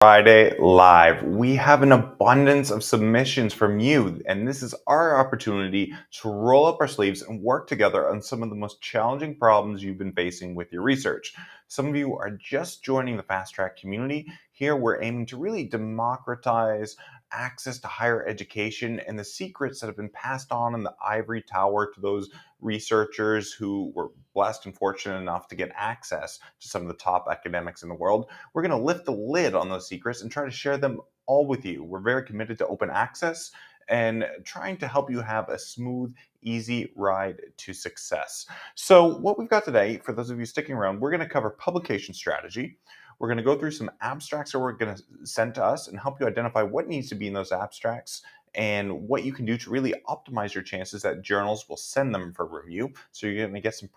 Friday Live. We have an abundance of submissions from you, and this is our opportunity to roll up our sleeves and work together on some of the most challenging problems you've been facing with your research. Some of you are just joining the Fast Track community. Here, we're aiming to really democratize access to higher education and the secrets that have been passed on in the ivory tower to those researchers who were blessed and fortunate enough to get access to some of the top academics in the world. We're going to lift the lid on those secrets and try to share them all with you. We're very committed to open access and trying to help you have a smooth, easy ride to success. So, what we've got today, for those of you sticking around, we're going to cover publication strategy. We're going to go through some abstracts that we're going to send to us and help you identify what needs to be in those abstracts and what you can do to really optimize your chances that journals will send them for review. So you're going to get some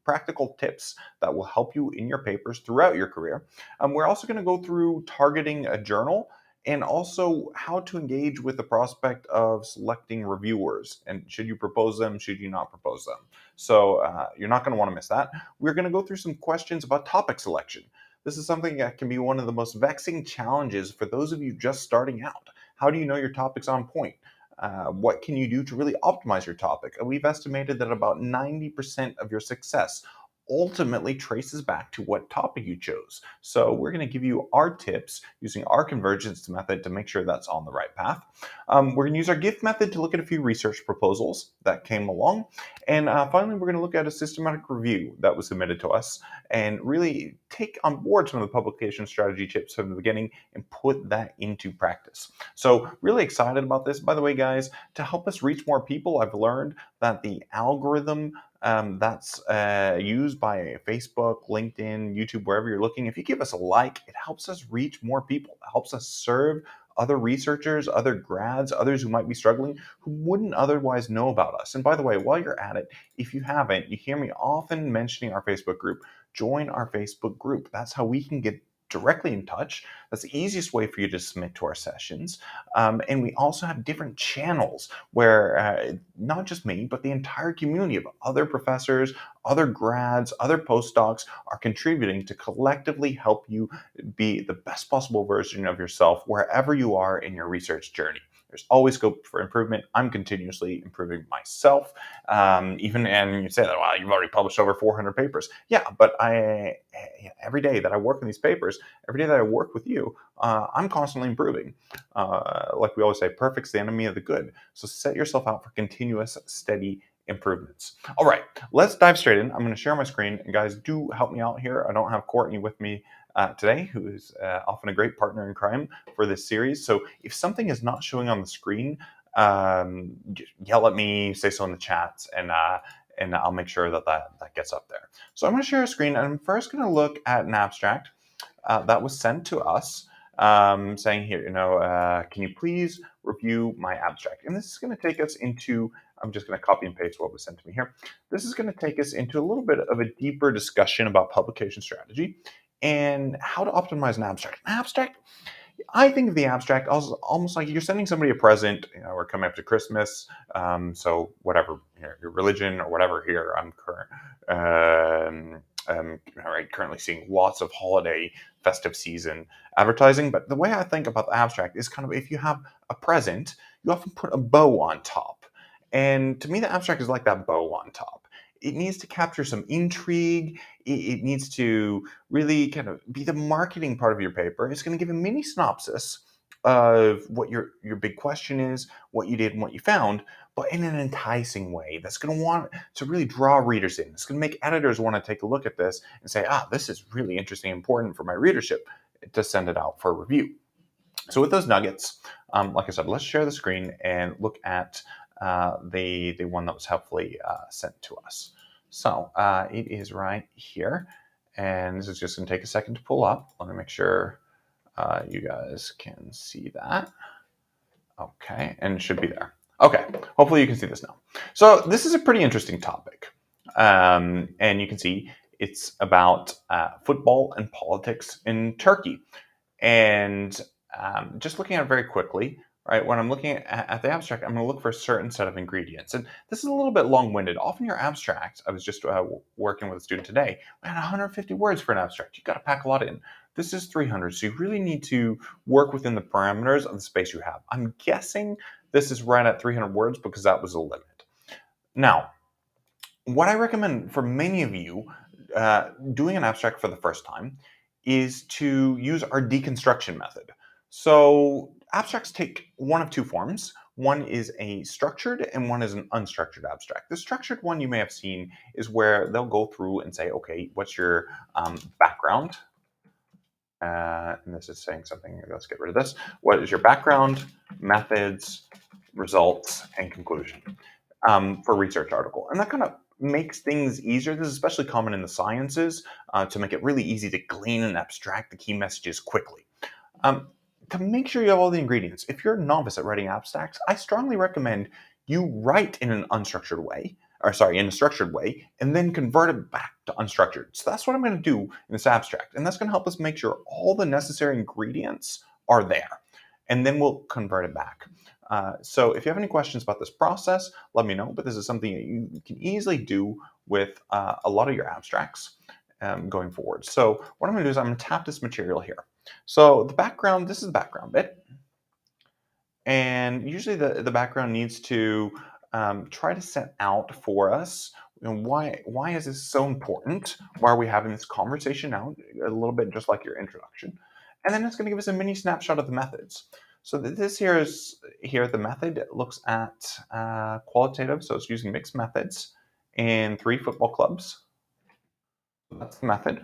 practical tips that will help you in your papers throughout your career. We're also going to go through targeting a journal and also how to engage with the prospect of selecting reviewers. And should you propose them? Should you not propose them? So you're not going to want to miss that. We're going to go through some questions about topic selection. This is something that can be one of the most vexing challenges for those of you just starting out. How do you know your topic's on point? What can you do to really optimize your topic? We've estimated that about 90% of your success ultimately traces back to what topic you chose. So we're going to give you our tips using our convergence method to make sure that's on the right path. We're going to use our GIFT method to look at a few research proposals that came along. And finally, we're going to look at a systematic review that was submitted to us and really take on board some of the publication strategy tips from the beginning and put that into practice. So really excited about this. By the way, guys, to help us reach more people, I've learned that the algorithm that's used by Facebook, LinkedIn, YouTube, wherever you're looking, if you give us a like, it helps us reach more people. It helps us serve other researchers, other grads, others who might be struggling, who wouldn't otherwise know about us. And by the way, while you're at it, if you haven't, you hear me often mentioning our Facebook group. Join our Facebook group. That's how we can get directly in touch. That's the easiest way for you to submit to our sessions. And we also have different channels where not just me, but the entire community of other professors, other grads, other postdocs are contributing to collectively help you be the best possible version of yourself wherever you are in your research journey. There's always scope for improvement. I'm continuously improving myself. Even, and you say that, wow, you've already published over 400 papers. Yeah, but every day that I work on these papers, every day that I work with you, I'm constantly improving. Like we always say, perfect's the enemy of the good. So set yourself out for continuous, steady improvements. All right, let's dive straight in. I'm going to share my screen, and guys, do help me out here. I don't have Courtney with me today, who is often a great partner in crime for this series. So if something is not showing on the screen, yell at me, say so in the chats, and I'll make sure that gets up there. So I'm going to share a screen, and I'm first going to look at an abstract that was sent to us, saying here, can you please review my abstract? And this is going to take us into, I'm just going to copy and paste what was sent to me here. This is going to take us into a little bit of a deeper discussion about publication strategy and how to optimize an abstract. An abstract, I think of the abstract as almost like you're sending somebody a present. We're coming up to Christmas, so whatever your religion or whatever. Here, I'm currently seeing lots of holiday festive season advertising. But the way I think about the abstract is kind of, if you have a present, you often put a bow on top, and to me, the abstract is like that bow on top. It needs to capture some intrigue. It needs to really kind of be the marketing part of your paper. It's going to give a mini synopsis of what your big question is, what you did and what you found, but in an enticing way that's going to want to really draw readers in. It's going to make editors want to take a look at this and say, this is really interesting, important for my readership, to send it out for review. So with those nuggets, like I said, let's share the screen and look at the one that was helpfully sent to us. So it is right here. And this is just going to take a second to pull up. Let me make sure you guys can see that. Okay, and it should be there. Okay, hopefully you can see this now. So this is a pretty interesting topic. And you can see it's about football and politics in Turkey. And just looking at it very quickly, right, when I'm looking at the abstract, I'm going to look for a certain set of ingredients. And this is a little bit long-winded. Often your abstract, I was just working with a student today, we had 150 words for an abstract. You've got to pack a lot in. This is 300, so you really need to work within the parameters of the space you have. I'm guessing this is right at 300 words because that was the limit. Now, what I recommend for many of you doing an abstract for the first time is to use our deconstruction method. So, abstracts take one of two forms. One is a structured and one is an unstructured abstract. The structured one you may have seen is where they'll go through and say, okay, what's your background? And this is saying something, let's get rid of this. What is your background, methods, results, and conclusion for a research article? And that kind of makes things easier. This is especially common in the sciences to make it really easy to glean and abstract the key messages quickly. Um, to make sure you have all the ingredients, if you're a novice at writing abstracts, I strongly recommend you write in an unstructured way, or sorry, in a structured way, and then convert it back to unstructured. So that's what I'm going to do in this abstract, and that's going to help us make sure all the necessary ingredients are there, and then we'll convert it back. So if you have any questions about this process, let me know, but this is something that you can easily do with a lot of your abstracts going forward. So what I'm going to do is I'm going to tap this material here. So the background, this is the background bit. And usually the background needs to try to set out for us, why is this so important? Why are we having this conversation now? A little bit just like your introduction. And then it's going to give us a mini snapshot of the methods. So this here the method looks at qualitative, so it's using mixed methods in 3 football clubs. That's the method.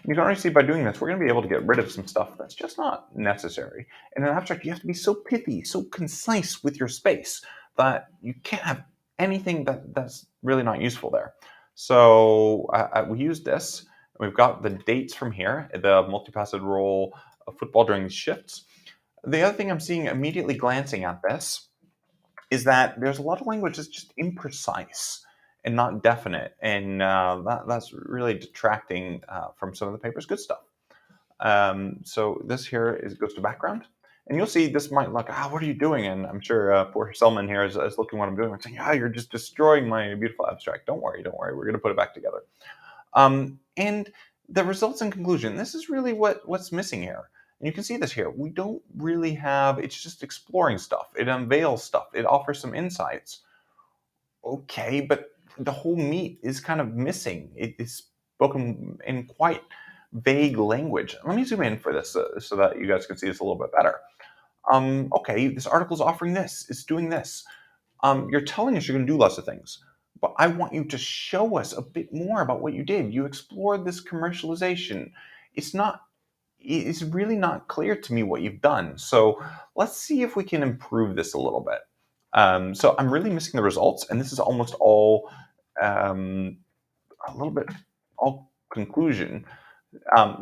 You can already see by doing this, we're going to be able to get rid of some stuff that's just not necessary. In an abstract, you have to be so pithy, so concise with your space that you can't have anything that's really not useful there. So we use this. We've got the dates from here, the multifaceted role of football during these shifts. The other thing I'm seeing immediately glancing at this is that there's a lot of language that's just imprecise and not definite, and that's really detracting from some of the paper's good stuff. So this here goes to background, and you'll see this might look, what are you doing? And I'm sure poor Selman here is looking what I'm doing and saying, you're just destroying my beautiful abstract. Don't worry, we're going to put it back together. And the results and conclusion, this is really what's missing here. And you can see this here. We don't really have, it's just exploring stuff. It unveils stuff. It offers some insights. Okay, but the whole meat is kind of missing. It is spoken in quite vague language. Let me zoom in for this so that you guys can see this a little bit better. Okay, this article is offering this. It's doing this. You're telling us you're going to do lots of things, but I want you to show us a bit more about what you did. You explored this commercialization. It's really not clear to me what you've done. So let's see if we can improve this a little bit. So I'm really missing the results, and this is almost all a little bit all conclusion.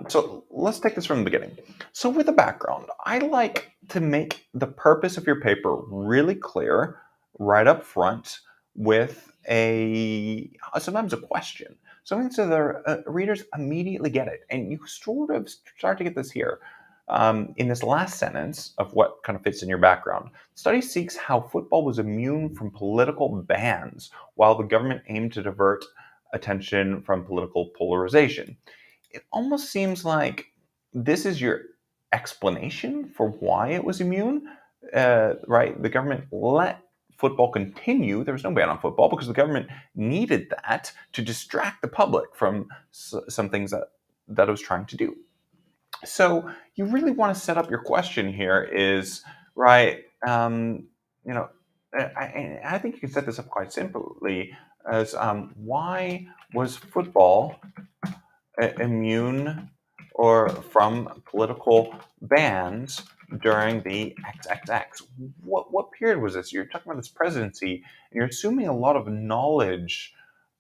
So let's take this from the beginning. So with the background, I like to make the purpose of your paper really clear right up front with sometimes a question. Something so the readers immediately get it. And you sort of start to get this here. In this last sentence of what kind of fits in your background, study seeks how football was immune from political bans while the government aimed to divert attention from political polarization. It almost seems like this is your explanation for why it was immune, right? The government let football continue. There was no ban on football because the government needed that to distract the public from some things that it was trying to do. So you really want to set up your question here is, right, you know, I think you can set this up quite simply as why was football immune or from political bans during the XXX? What period was this? You're talking about this presidency, and you're assuming a lot of knowledge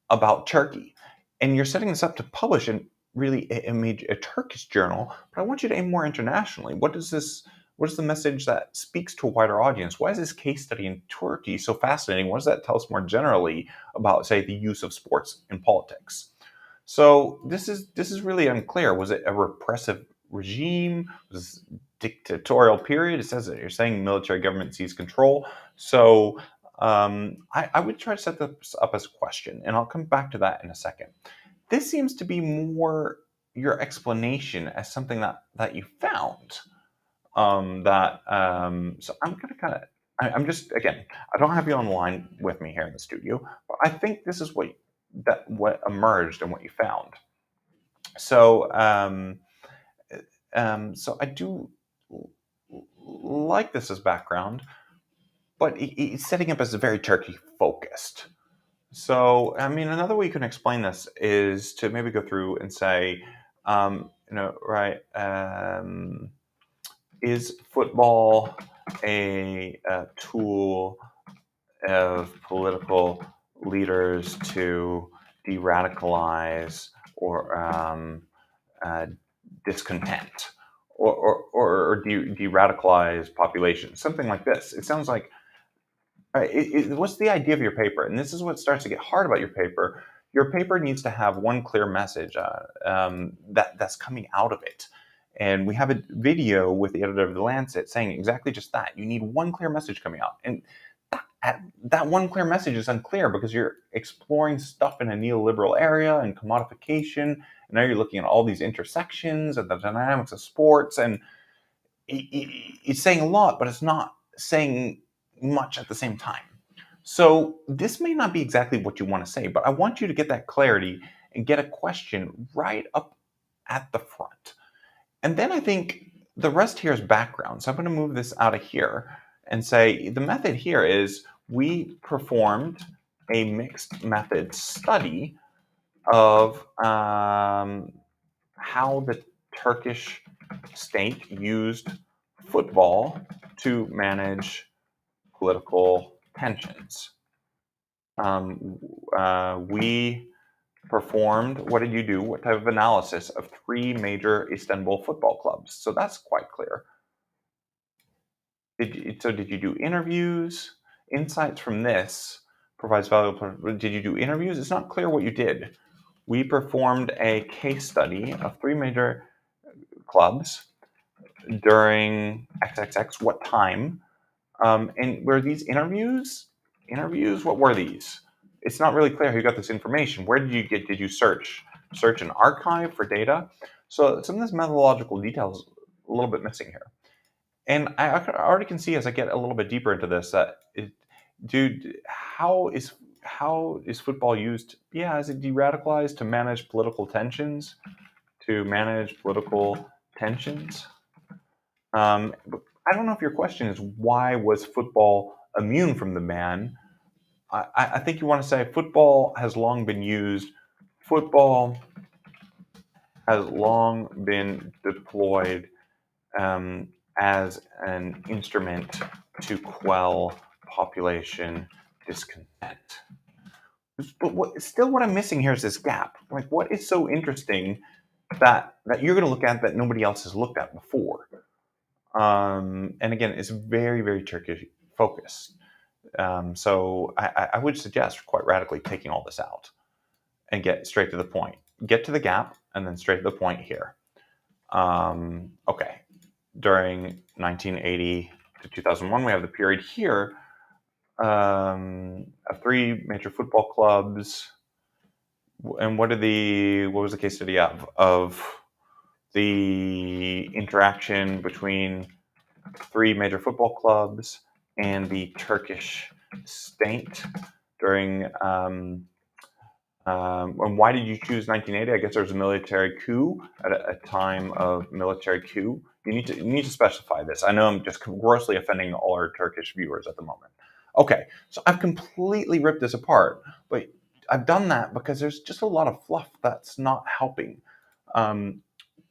about Turkey, and you're setting this up to publish in really a Turkish journal. But I want you to aim more internationally. What is the message that speaks to a wider audience? Why is this case study in Turkey so fascinating? What does that tell us more generally about, say, the use of sports in politics? So this is really unclear. Was it a repressive regime? Was this dictatorial period? It says that you're saying military government seized control. So I would try to set this up as a question, and I'll come back to that in a second. This seems to be more your explanation as something that you found. So I'm gonna kind of I'm just again, I don't have you on the line with me here in the studio, but I think this is what emerged and what you found. So so I do like this as background, but it's setting up as a very Turkey focused. So, I mean, another way you can explain this is to maybe go through and say, right, is football a tool of political leaders to de-radicalize or uh, discontent or de-radicalize populations, something like this. It sounds like what's the idea of your paper? And this is what starts to get hard about your paper. Your paper needs to have one clear message that's coming out of it. And we have a video with the editor of the Lancet saying exactly just that. You need one clear message coming out. And that one clear message is unclear because you're exploring stuff in a neoliberal area and commodification. And now you're looking at all these intersections and the dynamics of sports. And it's saying a lot, but it's not saying much at the same time. So this may not be exactly what you want to say, but I want you to get that clarity and get a question right up at the front. And then I think the rest here is background. So I'm going to move this out of here and say the method here is we performed a mixed method study of how the Turkish state used football to manage political tensions. We performed, what did you do? What type of analysis of three major Istanbul football clubs? So that's quite clear. Did you do interviews? Insights from this provides valuable. Did you do interviews? It's not clear what you did. We performed a case study of three major clubs during XXX. What time? And were these interviews? Interviews? What were these? It's not really clear how you got this information. Where did you get? Did you search an archive for data? So some of this methodological details a little bit missing here. And I already can see as I get a little bit deeper into this that, how is football used? Yeah, is it de-radicalized to manage political tensions? To manage political tensions? I don't know if your question is why was football immune from the ban. I think you want to say football has long been used. Football has long been deployed as an instrument to quell population discontent. But what I'm missing here is this gap. Like, what is so interesting that you're going to look at that nobody else has looked at before? And again, it's very, very Turkish focused. So I would suggest quite radically taking all this out and get straight to the point. Get to the gap and then straight to the point here. Okay. During 1980 to 2001, we have the period here of three major football clubs. And what was the case study of the interaction between three major football clubs and the Turkish state during and why did you choose 1980? I guess there was a military coup at a time of military coup. You need to specify this. I know I'm just grossly offending all our Turkish viewers at the moment. Okay, so I've completely ripped this apart, but I've done that because there's just a lot of fluff that's not helping.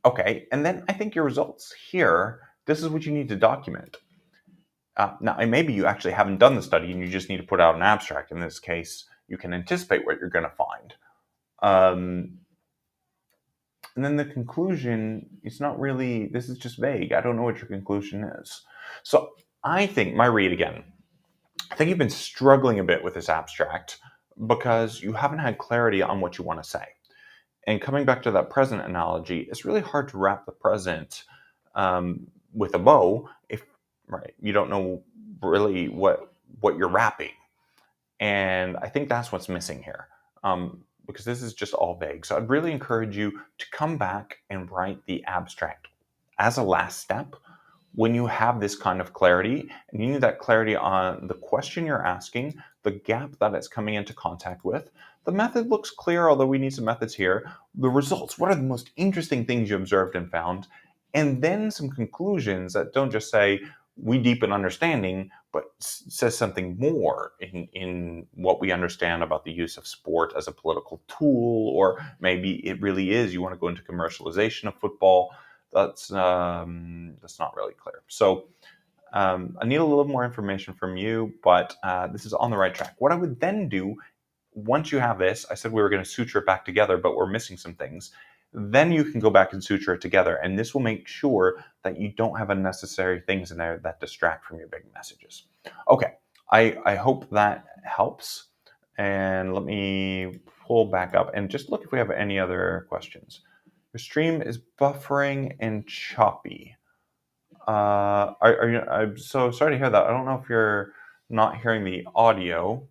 Okay, and then I think your results here, this is what you need to document. Now, maybe you actually haven't done the study and you just need to put out an abstract. In this case, you can anticipate what you're going to find. And then the conclusion, it's not really, this is just vague. I don't know what your conclusion is. So I think, my read again, I think you've been struggling a bit with this abstract because you haven't had clarity on what you want to say. And coming back to that present analogy, it's really hard to wrap the present with a bow if you don't know really what you're wrapping. And I think that's what's missing here. because this is just all vague. So I'd really encourage you to come back and write the abstract as a last step when you have this kind of clarity, and you need that clarity on the question you're asking, the gap that it's coming into contact with. The method looks clear, although we need some methods here. The results, what are the most interesting things you observed and found? And then some conclusions that don't just say, we deepen understanding, but says something more in what we understand about the use of sport as a political tool, or maybe it really is, you want to go into commercialization of football. That's not really clear. So I need a little more information from you, but this is on the right track. What I would then do, once you have this, I said we were going to suture it back together, but we're missing some things. Then you can go back and suture it together, and this will make sure that you don't have unnecessary things in there that distract from your big messages. Okay, I hope that helps. And let me pull back up and just look if we have any other questions. Your stream is buffering and choppy. I'm so sorry to hear that. I don't know if you're not hearing the audio.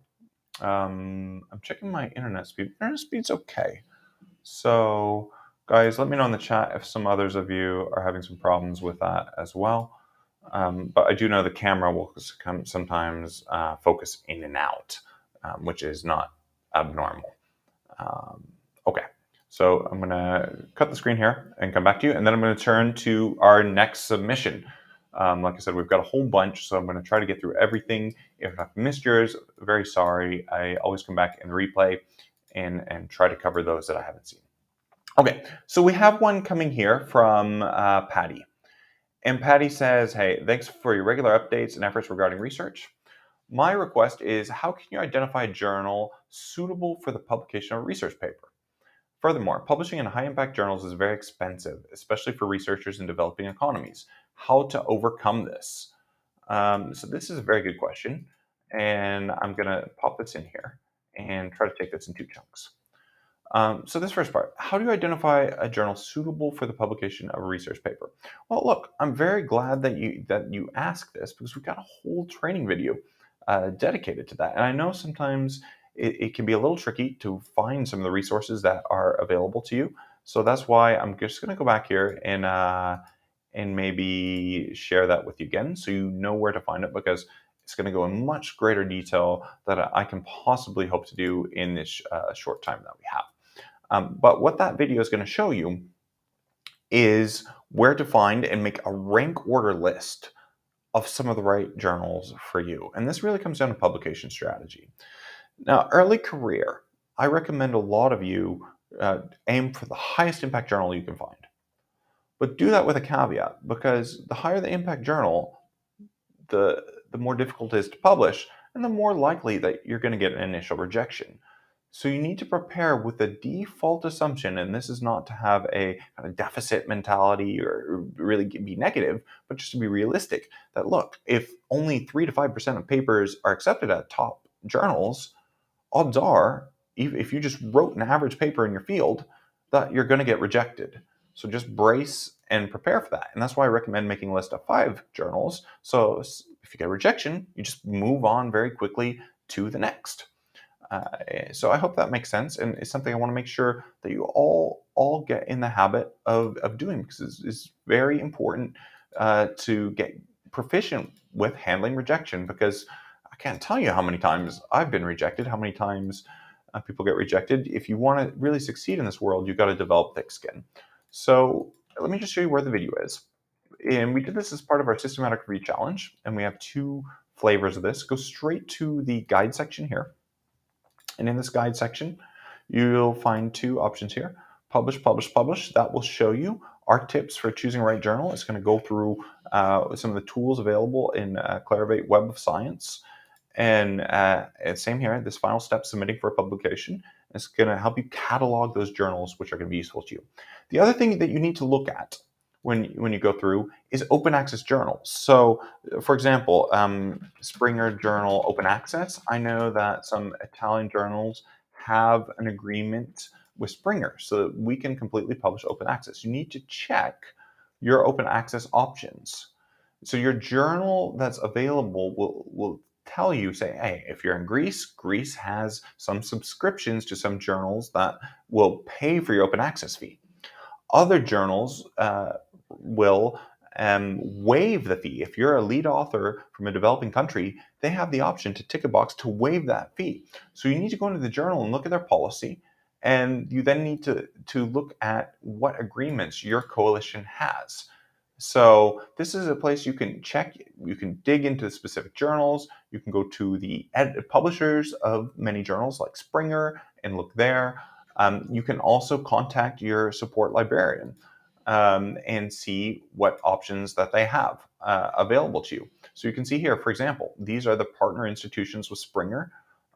I'm checking my internet speed. Internet speed's okay. So, guys, let me know in the chat if some others of you are having some problems with that as well. But I do know the camera will sometimes focus in and out, which is not abnormal. Okay. So I'm going to cut the screen here and come back to you, and then I'm going to turn to our next submission. Like I said, we've got a whole bunch, so I'm going to try to get through everything. If I've missed yours, very sorry. I always come back and replay and try to cover those that I haven't seen. Okay, so we have one coming here from Patty. And Patty says, hey, thanks for your regular updates and efforts regarding research. My request is, how can you identify a journal suitable for the publication of a research paper? Furthermore, publishing in high-impact journals is very expensive, especially for researchers in developing economies. How to overcome this? So this is a very good question, and I'm going to pop this in here and try to take this in two chunks. So this first part, how do you identify a journal suitable for the publication of a research paper? Well, look, I'm very glad that you asked this, because we've got a whole training video dedicated to that. And I know sometimes it can be a little tricky to find some of the resources that are available to you. So that's why I'm just going to go back here and maybe share that with you again, so you know where to find it, because it's going to go in much greater detail that I can possibly hope to do in this short time that we have. But what that video is going to show you is where to find and make a rank order list of some of the right journals for you. And this really comes down to publication strategy. Now, early career, I recommend a lot of you aim for the highest impact journal you can find. But do that with a caveat, because the higher the impact journal, the more difficult it is to publish, and the more likely that you're going to get an initial rejection. So you need to prepare with a default assumption, and this is not to have a kind of deficit mentality or really be negative, but just to be realistic, that look, if only 3 to 5% of papers are accepted at top journals, odds are, if you just wrote an average paper in your field, that you're going to get rejected. So just brace and prepare for that. And that's why I recommend making a list of 5 journals. So if you get rejection, you just move on very quickly to the next. So I hope that makes sense, and it's something I want to make sure that you all get in the habit of doing, because it's very important to get proficient with handling rejection, because I can't tell you how many times I've been rejected, how many times people get rejected. If you want to really succeed in this world, you've got to develop thick skin. So let me just show you where the video is. And we did this as part of our systematic review challenge, and we have 2 flavors of this. Go straight to the guide section here. And in this guide section, you'll find 2 options here. Publish, publish, publish. That will show you our tips for choosing the right journal. It's going to go through some of the tools available in Clarivate Web of Science. And same here, this final step, submitting for a publication, is going to help you catalog those journals which are going to be useful to you. The other thing that you need to look at when you go through is open access journals. So, for example, Springer Journal Open Access. I know that some Italian journals have an agreement with Springer, so that we can completely publish open access. You need to check your open access options. So your journal that's available will tell you, say, hey, if you're in Greece, Greece has some subscriptions to some journals that will pay for your open access fee. Other journals will waive the fee. If you're a lead author from a developing country, they have the option to tick a box to waive that fee. So you need to go into the journal and look at their policy, and you then need to look at what agreements your coalition has. So this is a place you can check, you can dig into specific journals, you can go to the publishers of many journals like Springer and look there. You can also contact your support librarian and see what options that they have available to you. So you can see here, for example, these are the partner institutions with Springer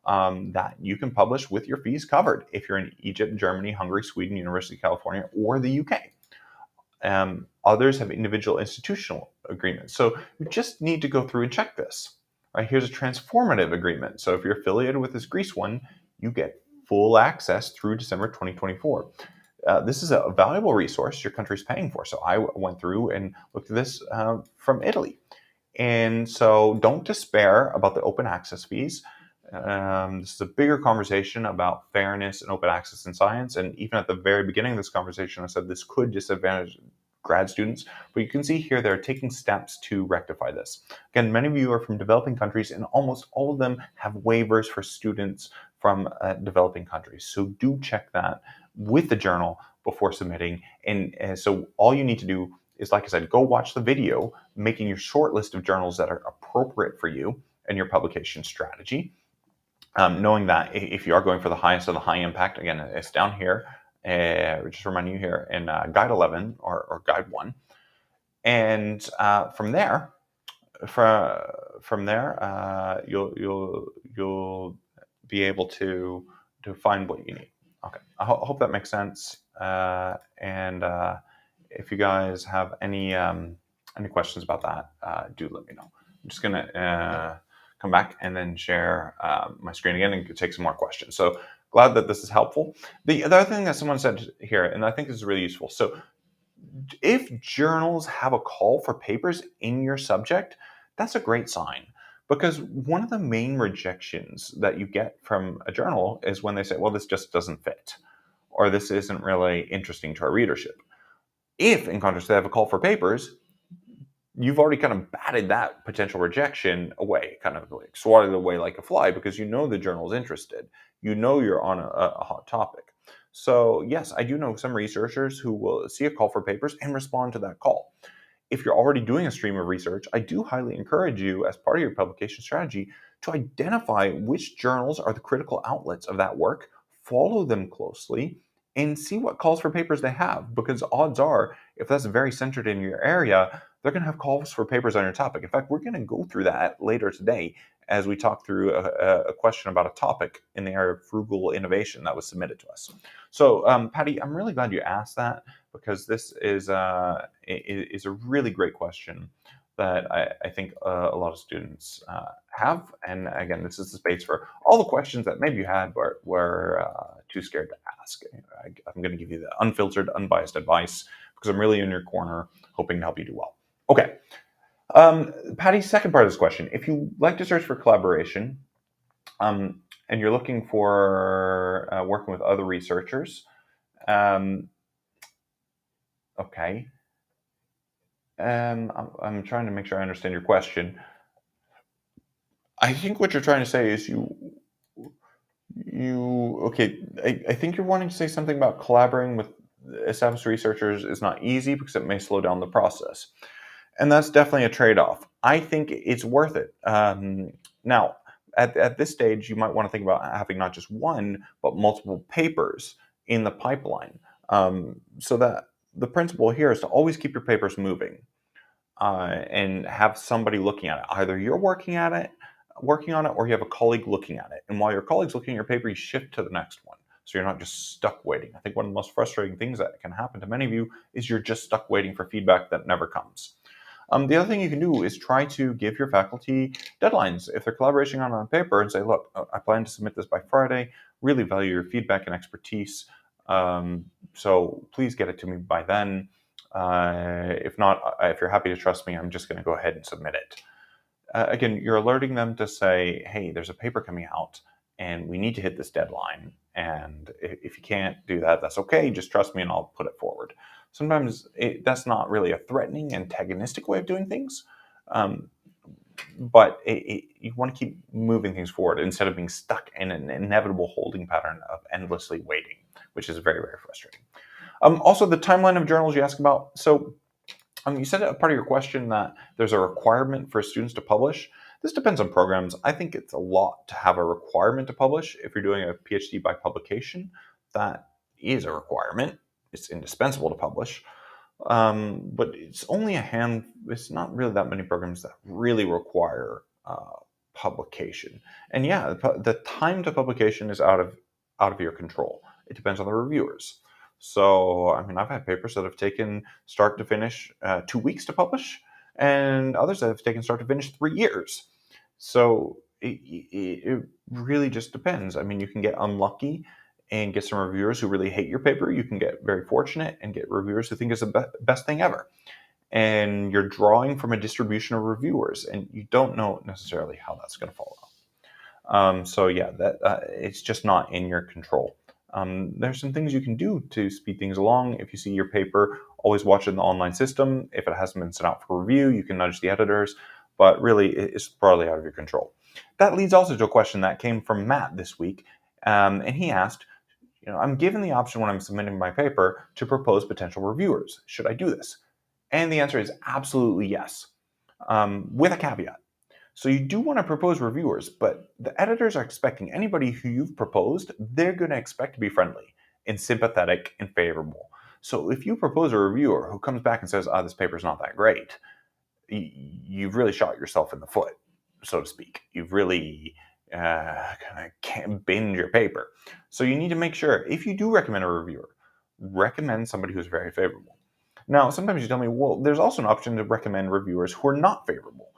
that you can publish with your fees covered if you're in Egypt, Germany, Hungary, Sweden, University of California, or the UK. Others have individual institutional agreements. So you just need to go through and check this. Right, here's a transformative agreement. So if you're affiliated with this Greece one, you get full access through December 2024. This is a valuable resource your country's paying for. So I went through and looked at this from Italy. And so don't despair about the open access fees. This is a bigger conversation about fairness and open access in science. And even at the very beginning of this conversation, I said this could disadvantage grad students, but you can see here they're taking steps to rectify this. Again, many of you are from developing countries, and almost all of them have waivers for students from developing countries. So do check that with the journal before submitting. And so all you need to do is, like I said, go watch the video, making your short list of journals that are appropriate for you and your publication strategy. Knowing that if you are going for the highest of the high impact, again, it's down here. Just remind you here in Guide 11 or Guide 1, and from there, you'll be able to find what you need. Okay, I hope that makes sense. And if you guys have any questions about that, do let me know. I'm just gonna come back and then share my screen again and take some more questions. So glad that this is helpful. The other thing that someone said here, and I think this is really useful. So if journals have a call for papers in your subject, that's a great sign. Because one of the main rejections that you get from a journal is when they say, well, this just doesn't fit, or this isn't really interesting to our readership. If, in contrast, they have a call for papers, you've already kind of batted that potential rejection away, kind of like swatted away like a fly, because you know the journal's interested. You know you're on a hot topic. So yes, I do know some researchers who will see a call for papers and respond to that call. If you're already doing a stream of research, I do highly encourage you, as part of your publication strategy, to identify which journals are the critical outlets of that work, follow them closely, and see what calls for papers they have. Because odds are, if that's very centered in your area, they're going to have calls for papers on your topic. In fact, we're going to go through that later today as we talk through a question about a topic in the area of frugal innovation that was submitted to us. So, Patty, I'm really glad you asked that, because this is a really great question that I think a lot of students have. And again, this is the space for all the questions that maybe you had were too scared to ask. I'm going to give you the unfiltered, unbiased advice, because I'm really in your corner, hoping to help you do well. Okay. Patty's second part of this question. If you like to search for collaboration, and you're looking for working with other researchers, okay. I'm trying to make sure I understand your question. I think what you're trying to say is okay. I think you're wanting to say something about collaborating with established researchers is not easy because it may slow down the process. And that's definitely a trade-off. I think it's worth it. Now, at this stage, you might want to think about having not just one, but multiple papers in the pipeline. So that the principle here is to always keep your papers moving and have somebody looking at it. Either you're working on it, or you have a colleague looking at it. And while your colleague's looking at your paper, you shift to the next one. So you're not just stuck waiting. I think one of the most frustrating things that can happen to many of you is you're just stuck waiting for feedback that never comes. The other thing you can do is try to give your faculty deadlines. If they're collaborating on a paper, and say, look, I plan to submit this by Friday, really value your feedback and expertise. So please get it to me by then. If not, if you're happy to trust me, I'm just going to go ahead and submit it. again, you're alerting them to say, hey, there's a paper coming out and we need to hit this deadline. And if you can't do that, that's okay. Just trust me and I'll put it forward. Sometimes that's not really a threatening, antagonistic way of doing things. Um, but you want to keep moving things forward instead of being stuck in an inevitable holding pattern of endlessly waiting, which is very, very frustrating. Also, the timeline of journals you asked about. So, you said a part of your question that there's a requirement for students to publish. This depends on programs. I think it's a lot to have a requirement to publish. If you're doing a PhD by publication, that is a requirement. It's indispensable to publish. But it's only it's not really that many programs that really require publication. And yeah, the time to publication is out of your control. It depends on the reviewers. So, I mean, I've had papers that have taken start to finish 2 weeks to publish, and others that have taken start to finish 3 years. So, it really just depends. I mean, you can get unlucky and get some reviewers who really hate your paper. You can get very fortunate and get reviewers who think it's the best thing ever. And you're drawing from a distribution of reviewers, and you don't know necessarily how that's going to fall out. So yeah, that it's just not in your control. There's some things you can do to speed things along. If you see your paper, always watch it in the online system. If it hasn't been sent out for review, you can nudge the editors, but really it's probably out of your control. That leads also to a question that came from Matt this week, and he asked, I'm given the option when I'm submitting my paper to propose potential reviewers. Should I do this? And the answer is absolutely yes, with a caveat. So you do want to propose reviewers, but the editors are expecting anybody who you've proposed, they're going to expect to be friendly and sympathetic and favorable. So if you propose a reviewer who comes back and says, this paper's not that great, you've really shot yourself in the foot, so to speak. You've really kind of can't bend your paper. So you need to make sure, if you do recommend a reviewer, recommend somebody who's very favorable. Now, sometimes you tell me, well, there's also an option to recommend reviewers who are not favorable.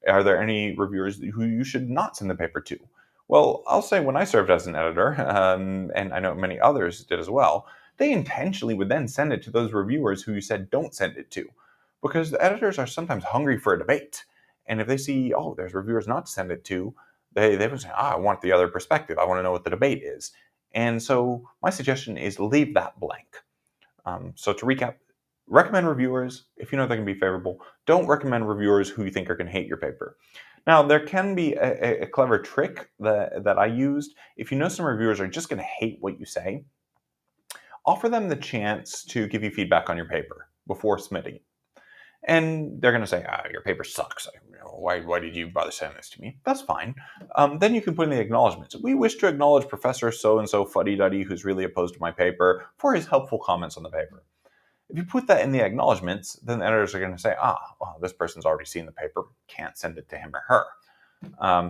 Are there any reviewers who you should not send the paper to? Well, I'll say when I served as an editor, and I know many others did as well, they intentionally would then send it to those reviewers who you said don't send it to. Because the editors are sometimes hungry for a debate. And if they see, there's reviewers not to send it to, they would say, I want the other perspective. I want to know what the debate is. And so my suggestion is leave that blank. So to recap, recommend reviewers if you know they're going to be favorable. Don't recommend reviewers who you think are going to hate your paper. Now, there can be a clever trick that I used. If you know some reviewers are just going to hate what you say, offer them the chance to give you feedback on your paper before submitting it. And they're going to say, your paper sucks. Why did you bother sending this to me? That's fine. Then you can put in the acknowledgments. We wish to acknowledge Professor so-and-so fuddy-duddy who's really opposed to my paper for his helpful comments on the paper. If you put that in the acknowledgments, then the editors are going to say, this person's already seen the paper. Can't send it to him or her.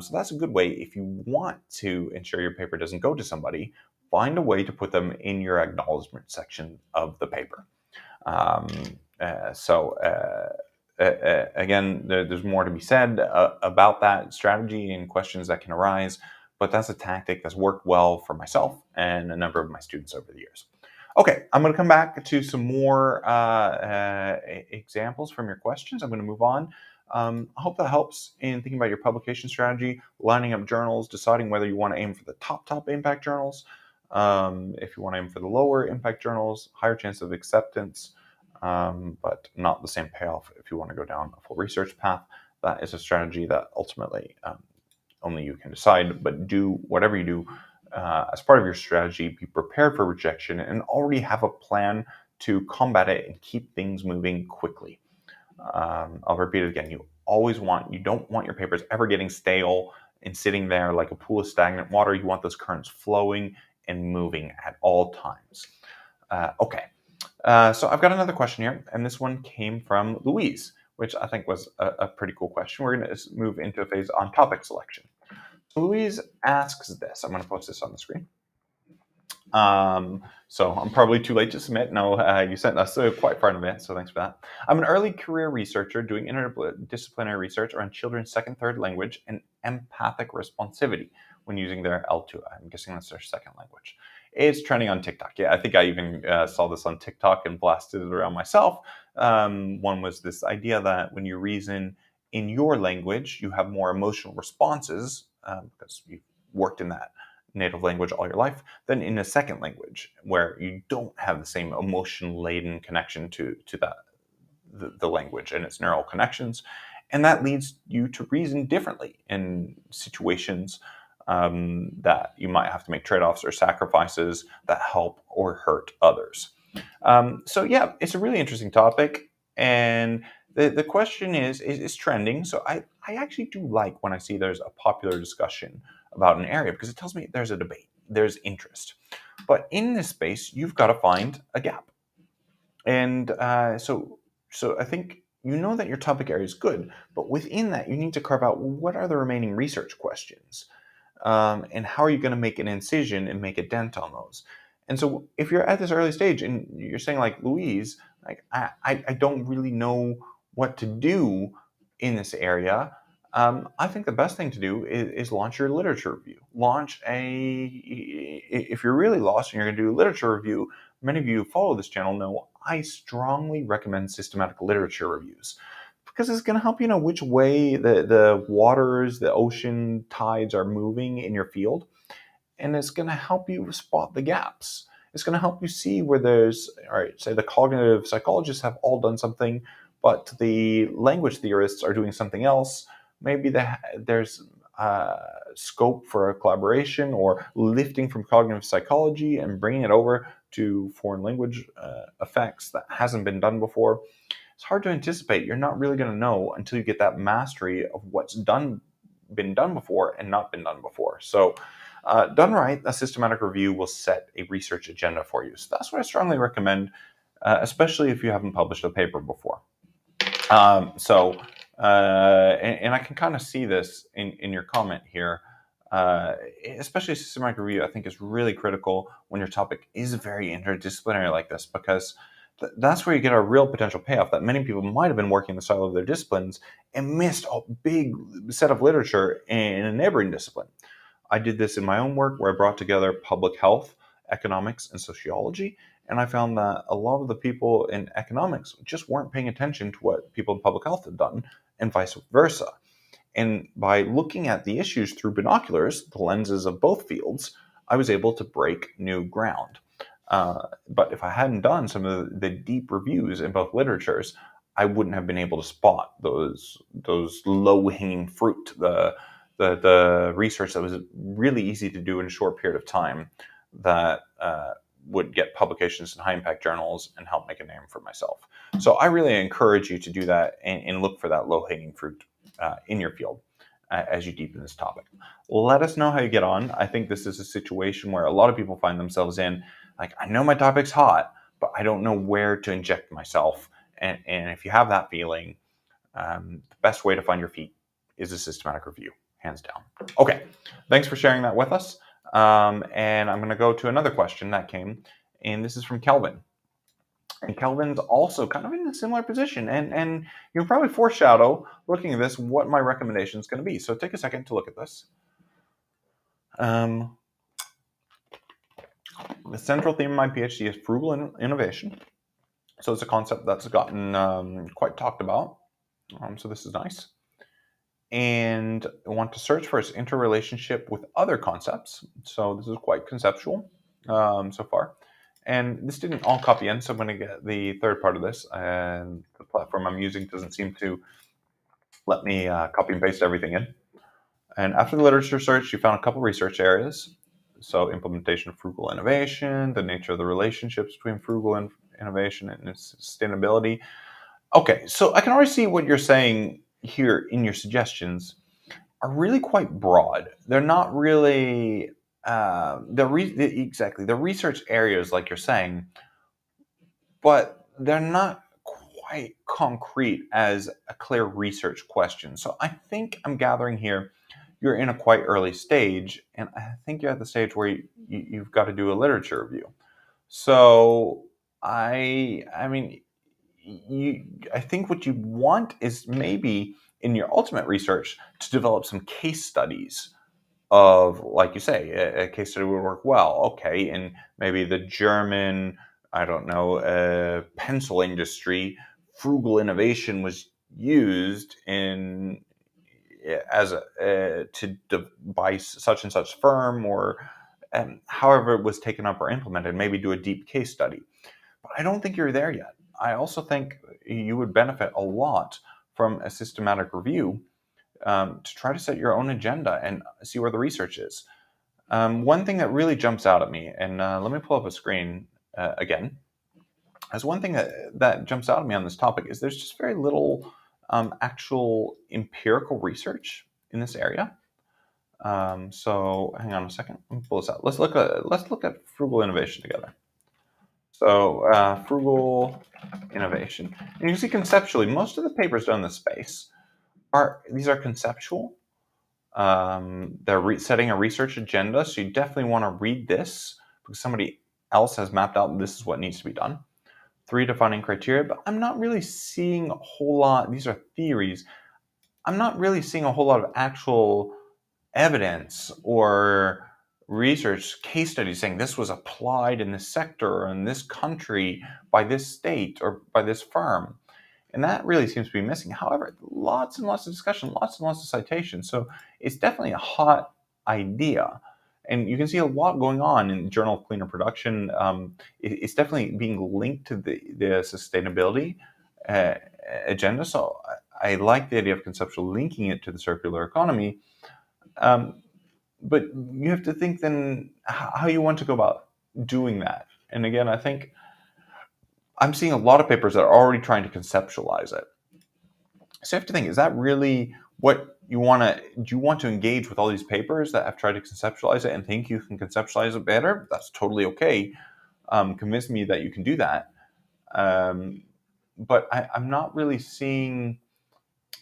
So that's a good way. If you want to ensure your paper doesn't go to somebody, find a way to put them in your acknowledgement section of the paper. Again, there's more to be said about that strategy and questions that can arise, but that's a tactic that's worked well for myself and a number of my students over the years. Okay, I'm going to come back to some more examples from your questions. I'm going to move on. I hope that helps in thinking about your publication strategy, lining up journals, deciding whether you want to aim for the top impact journals, if you want to aim for the lower impact journals, higher chance of acceptance, but not the same payoff if you want to go down a full research path. That is a strategy that ultimately only you can decide, but do whatever you do as part of your strategy, be prepared for rejection and already have a plan to combat it and keep things moving quickly. I'll repeat it again. You don't want your papers ever getting stale and sitting there like a pool of stagnant water. You want those currents flowing and moving at all times. Okay. So I've got another question here, and this one came from Louise, which I think was a pretty cool question. We're going to move into a phase on topic selection. So Louise asks this. I'm going to post this on the screen. So I'm probably too late to submit. No, you sent us quite far in advance, so thanks for that. I'm an early career researcher doing interdisciplinary research around children's second, third language and empathic responsivity when using their L2. I'm guessing that's their second language. It's trending on TikTok. Yeah, I think I even saw this on TikTok and blasted it around myself. One was this idea that when you reason in your language, you have more emotional responses because you've worked in that native language all your life than in a second language where you don't have the same emotion laden connection to the language and its neural connections. And that leads you to reason differently in situations that you might have to make trade offs or sacrifices that help or hurt others. So yeah, it's a really interesting topic, and the question is trending. So I actually do like when I see there's a popular discussion about an area because it tells me there's a debate, there's interest. But in this space, you've got to find a gap, and so I think you know that your topic area is good, but within that, you need to carve out what are the remaining research questions and how are you going to make an incision and make a dent on those. And so if you're at this early stage and you're saying like Louise, like I don't really know what to do in this area, I think the best thing to do is launch your literature review. If you're really lost and you're going to do a literature review, many of you who follow this channel know I strongly recommend systematic literature reviews because it's going to help you know which way the waters, the ocean tides are moving in your field. And it's going to help you spot the gaps. It's going to help you see where there's, all right, say the cognitive psychologists have all done something, but the language theorists are doing something else. Maybe there's scope for a collaboration or lifting from cognitive psychology and bringing it over to foreign language effects that hasn't been done before. It's hard to anticipate. You're not really going to know until you get that mastery of what's been done before and not been done before. So, done right, a systematic review will set a research agenda for you. So that's what I strongly recommend, especially if you haven't published a paper before. And I can kind of see this in your comment here. Especially systematic review, I think is really critical when your topic is very interdisciplinary like this, because that's where you get a real potential payoff that many people might have been working in the style of their disciplines and missed a big set of literature in a neighboring discipline. I did this in my own work where I brought together public health, economics, and sociology. And I found that a lot of the people in economics just weren't paying attention to what people in public health had done, and vice versa. And by looking at the issues through binoculars, the lenses of both fields, I was able to break new ground. But if I hadn't done some of the deep reviews in both literatures, I wouldn't have been able to spot those low-hanging fruit, the research that was really easy to do in a short period of time that would get publications in high-impact journals and help make a name for myself. So I really encourage you to do that and look for that low-hanging fruit in your field as you deepen this topic. Let us know how you get on. I think this is a situation where a lot of people find themselves in, like, I know my topic's hot, but I don't know where to inject myself. And if you have that feeling, the best way to find your feet is a systematic review, hands down. Okay, thanks for sharing that with us. And I'm going to go to another question that came, and this is from Kelvin. And Kelvin's also kind of in a similar position. And you can probably foreshadow, looking at this, what my recommendation is going to be. So take a second to look at this. The central theme of my PhD is frugal innovation. So it's a concept that's gotten quite talked about. So this is nice. And I want to search for its interrelationship with other concepts. So this is quite conceptual so far. And this didn't all copy in, so I'm going to get the third part of this. And the platform I'm using doesn't seem to let me copy and paste everything in. And after the literature search, you found a couple research areas. So implementation of frugal innovation, the nature of the relationships between frugal innovation and sustainability. Okay, so I can already see what you're saying here in your suggestions are really quite broad. They're not really exactly the research areas like you're saying, but they're not quite concrete as a clear research question. So I think I'm gathering here you're in a quite early stage, and I think you're at the stage where you've got to do a literature review. So I mean, I think what you want is maybe in your ultimate research to develop some case studies of, like you say, a case study would work well. Okay, and maybe the German, I don't know, pencil industry, frugal innovation was used in as by such and such firm, or however it was taken up or implemented. Maybe do a deep case study. But I don't think you're there yet. I also think you would benefit a lot from a systematic review, to try to set your own agenda and see where the research is. One thing that really jumps out at me, and let me pull up a screen again, as one thing that jumps out at me on this topic is there's just very little actual empirical research in this area. So hang on a second, let me pull this out. Let's look at frugal innovation together. So frugal innovation, and you see conceptually, most of the papers done in this space are conceptual. They're setting a research agenda, so you definitely want to read this because somebody else has mapped out this is what needs to be done. 3 defining criteria, but I'm not really seeing a whole lot. These are theories. I'm not really seeing a whole lot of actual evidence or research case studies saying this was applied in this sector or in this country by this state or by this firm. And that really seems to be missing. However, lots and lots of discussion, lots and lots of citations. So it's definitely a hot idea. And you can see a lot going on in the Journal of Cleaner Production. It's definitely being linked to the sustainability agenda. So I like the idea of conceptual linking it to the circular economy. But you have to think then how you want to go about doing that. And again, I think I'm seeing a lot of papers that are already trying to conceptualize it. So you have to think, is that really what you want to, do you want to engage with all these papers that have tried to conceptualize it and think you can conceptualize it better? That's totally okay. Convince me that you can do that. But I'm not really seeing,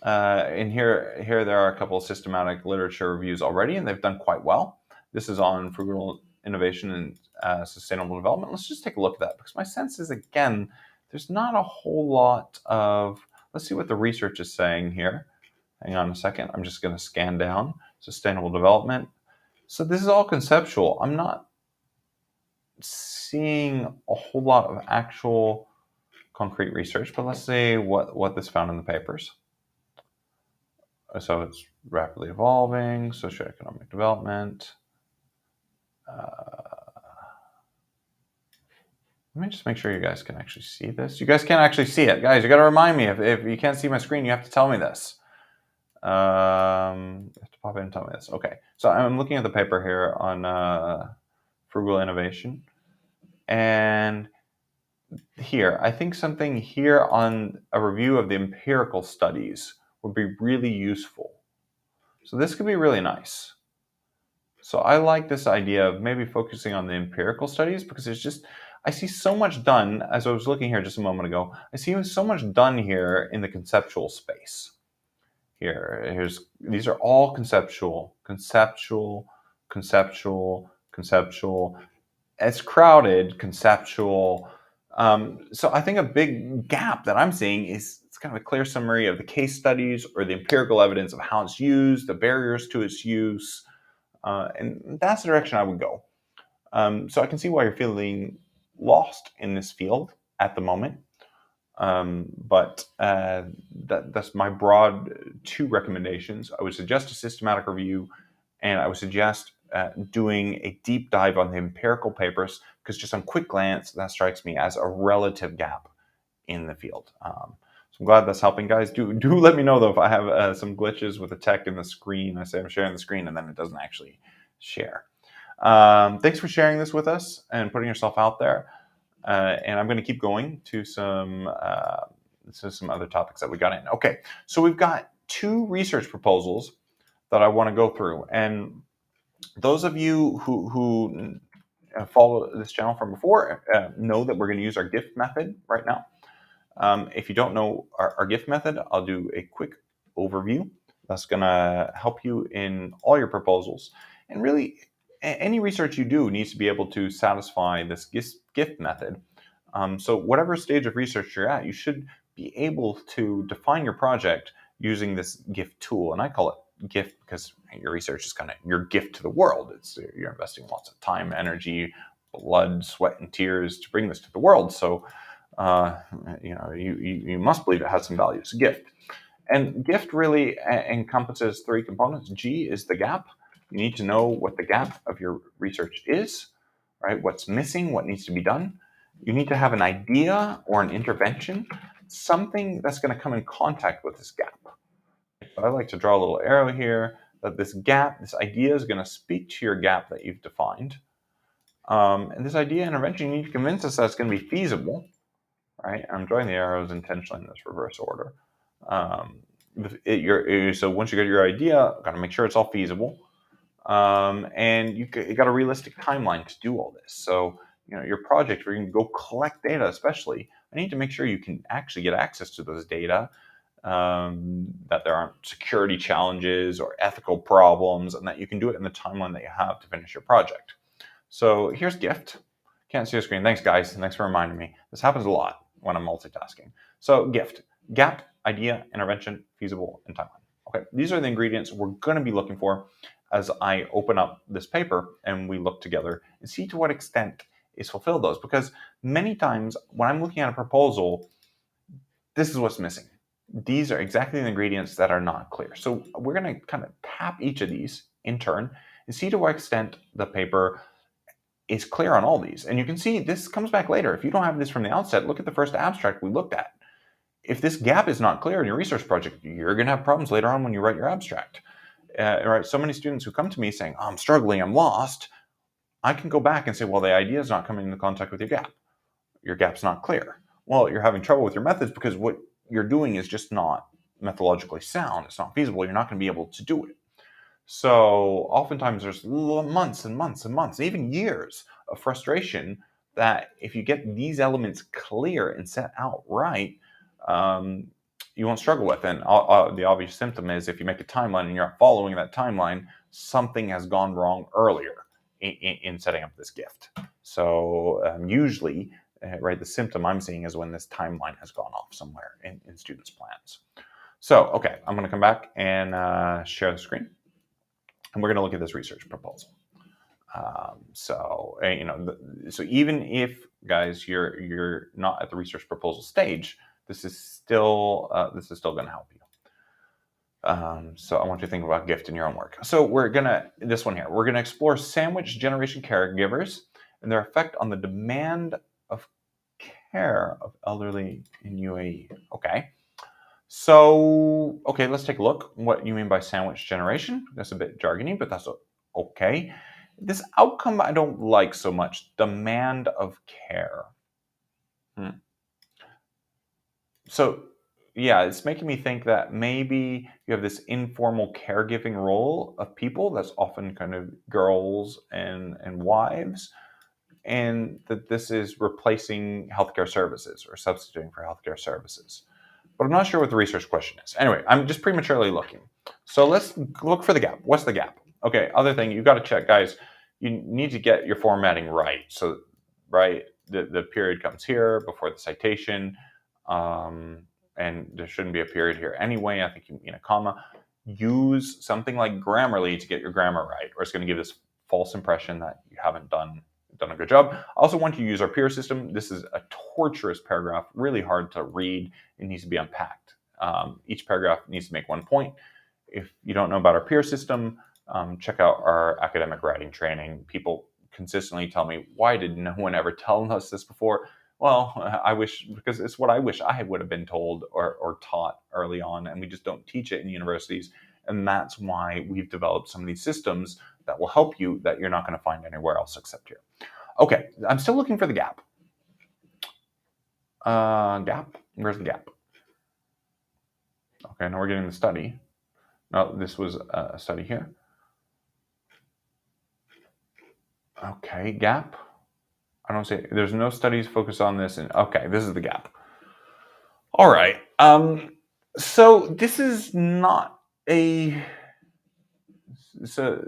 and here there are a couple of systematic literature reviews already, and they've done quite well. This is on frugal innovation and sustainable development. Let's just take a look at that, because my sense is, again, there's not a whole lot of, let's see what the research is saying here. Hang on a second. I'm just going to scan down. Sustainable development. So this is all conceptual. I'm not seeing a whole lot of actual concrete research, but let's see what this found in the papers. So it's rapidly evolving, socioeconomic development. Let me just make sure you guys can actually see this. You guys can't actually see it. Guys, you got to remind me. If you can't see my screen, you have to tell me this. You have to pop in and tell me this. Okay. So I'm looking at the paper here on frugal innovation. And here, I think something here on a review of the empirical studies would be really useful. So this could be really nice. So I like this idea of maybe focusing on the empirical studies, because there's just, I see so much done, as I was looking here just a moment ago, I see so much done here in the conceptual space. These are all conceptual. It's crowded, conceptual. So I think a big gap that I'm seeing is it's kind of a clear summary of the case studies or the empirical evidence of how it's used, the barriers to its use, and that's the direction I would go. So I can see why you're feeling lost in this field at the moment. But that's my broad 2 recommendations. I would suggest a systematic review, and I would suggest doing a deep dive on the empirical papers, because just on quick glance, that strikes me as a relative gap in the field. So I'm glad that's helping, guys. Do let me know, though, if I have some glitches with the tech in the screen. I say I'm sharing the screen, and then it doesn't actually share. Thanks for sharing this with us and putting yourself out there. And I'm going to keep going to some other topics that we got in. Okay, so we've got 2 research proposals that I want to go through. And those of you who follow this channel from before know that we're going to use our GIFT method right now. If you don't know our GIFT method, I'll do a quick overview. That's going to help you in all your proposals. And really, any research you do needs to be able to satisfy this GIFT method. So whatever stage of research you're at, you should be able to define your project using this GIFT tool. And I call it GIFT because your research is kind of your gift to the world. You're investing lots of time, energy, blood, sweat, and tears to bring this to the world. So Uh, you must believe it has some values. Gift. And gift really encompasses three components. G is the gap. You need to know what the gap of your research is, right? What's missing, what needs to be done. You need to have an idea or an intervention, something that's going to come in contact with this gap. So I like to draw a little arrow here that this gap, this idea is going to speak to your gap that you've defined. And this idea intervention, you need to convince us that it's going to be feasible, right? I'm drawing the arrows intentionally in this reverse order. Um, so once you get your idea, got to make sure it's all feasible, and you got a realistic timeline to do all this. So your project where you can go collect data, especially, I need to make sure you can actually get access to those data, that there aren't security challenges or ethical problems, and that you can do it in the timeline that you have to finish your project. So here's gift. Can't see your screen. Thanks, guys. Thanks for reminding me. This happens a lot when I'm multitasking. So gift, gap, idea, intervention, feasible, and timeline. Okay, these are the ingredients we're going to be looking for as I open up this paper and we look together and see to what extent is fulfilled those. Because many times when I'm looking at a proposal, this is what's missing. These are exactly the ingredients that are not clear. So we're going to kind of tap each of these in turn and see to what extent the paper is clear on all these. And you can see this comes back later. If you don't have this from the outset, look at the first abstract we looked at. If this gap is not clear in your research project, you're going to have problems later on when you write your abstract. Right? So many students who come to me saying, oh, I'm struggling, I'm lost. I can go back and say, well, the idea is not coming into contact with your gap. Your gap's not clear. Well, you're having trouble with your methods because what you're doing is just not methodologically sound. It's not feasible. You're not going to be able to do it. So oftentimes there's months and months and months, even years of frustration that if you get these elements clear and set out right, you won't struggle with. And the obvious symptom is if you make a timeline and you're not following that timeline, something has gone wrong earlier in setting up this gift. So usually, right, the symptom I'm seeing is when this timeline has gone off somewhere in students' plans. So, okay, I'm going to come back and share the screen. And we're going to look at this research proposal. So even if, guys, you're not at the research proposal stage, this is still going to help you. So I want you to think about gift in your own work. So we're gonna explore sandwich generation caregivers and their effect on the demand of care of elderly in UAE. Okay. So, let's take a look. What you mean by sandwich generation? That's a bit jargony, but that's okay. This outcome I don't like so much. Demand of care. So, yeah, it's making me think that maybe you have this informal caregiving role of people that's often kind of girls and wives, and that this is replacing healthcare services or substituting for healthcare services. But I'm not sure what the research question is. Anyway, I'm just prematurely looking. So let's look for the gap. What's the gap? Okay, other thing, you've got to check, guys, you need to get your formatting right. So, right, the period comes here before the citation, and there shouldn't be a period here anyway. I think you mean a comma. Use something like Grammarly to get your grammar right, or it's going to give this false impression that you haven't done a good job. I also want you to use our peer system. This is a torturous paragraph, really hard to read. It needs to be unpacked. Each paragraph needs to make one point. If you don't know about our peer system, check out our academic writing training. People consistently tell me, why did no one ever tell us this before? Well, I wish, because it's what I wish I would have been told or taught early on, and we just don't teach it in universities. And that's why we've developed some of these systems that will help you that you're not going to find anywhere else except here. Okay, I'm still looking for the gap. Gap? Where's the gap? Okay, now we're getting the study. No, this was a study here. Okay, gap. I don't see, there's no studies focused on this. And okay, this is the gap. All right. So this is not a, so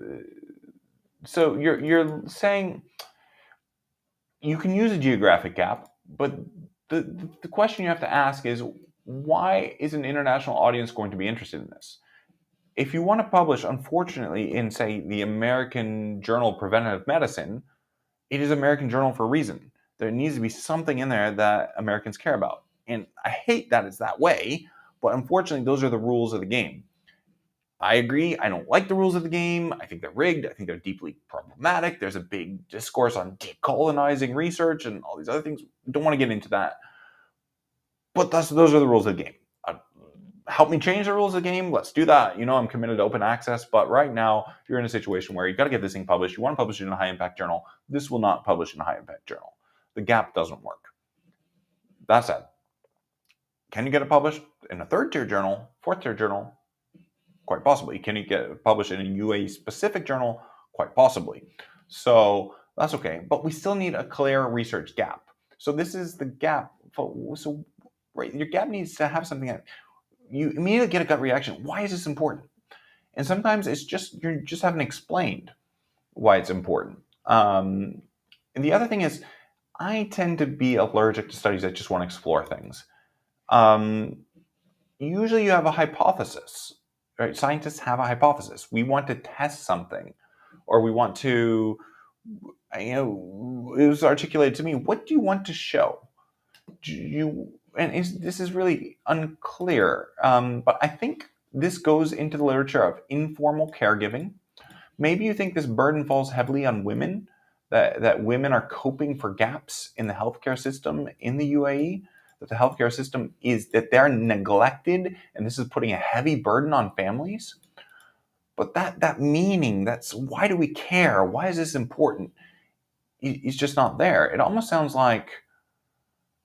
you're saying you can use a geographic gap, but the question you have to ask is, why is an international audience going to be interested in this? If you want to publish, unfortunately, in, say, the American Journal of Preventive Medicine, it is American Journal for a reason. There needs to be something in there that Americans care about. And I hate that it's that way, but unfortunately, those are the rules of the game. I agree. I don't like the rules of the game. I think they're rigged. I think they're deeply problematic. There's a big discourse on decolonizing research and all these other things. Don't want to get into that. But those are the rules of the game. Uh, Help me change the rules of the game. Let's do that. I'm committed to open access. But right now, you're in a situation where you've got to get this thing published. You want to publish it in a high impact journal. This will not publish in a high impact journal. The gap doesn't work. That said, can you get it published in a third tier journal, fourth tier journal? Quite possibly. Can you get it published in a UAE specific journal? Quite possibly. So that's okay. But we still need a clear research gap. So this is the gap. So right, your gap needs to have something that you immediately get a gut reaction. Why is this important? And sometimes it's just you just haven't explained why it's important. And the other thing is, I tend to be allergic to studies that just want to explore things. Usually you have a hypothesis, right? Scientists have a hypothesis. We want to test something, or we want to, it was articulated to me, what do you want to show? This is really unclear, but I think this goes into the literature of informal caregiving. Maybe you think this burden falls heavily on women, that women are coping for gaps in the healthcare system in the UAE, that the healthcare system that they're neglected, and this is putting a heavy burden on families. But that meaning, that's why do we care? Why is this important? It's just not there. It almost sounds like,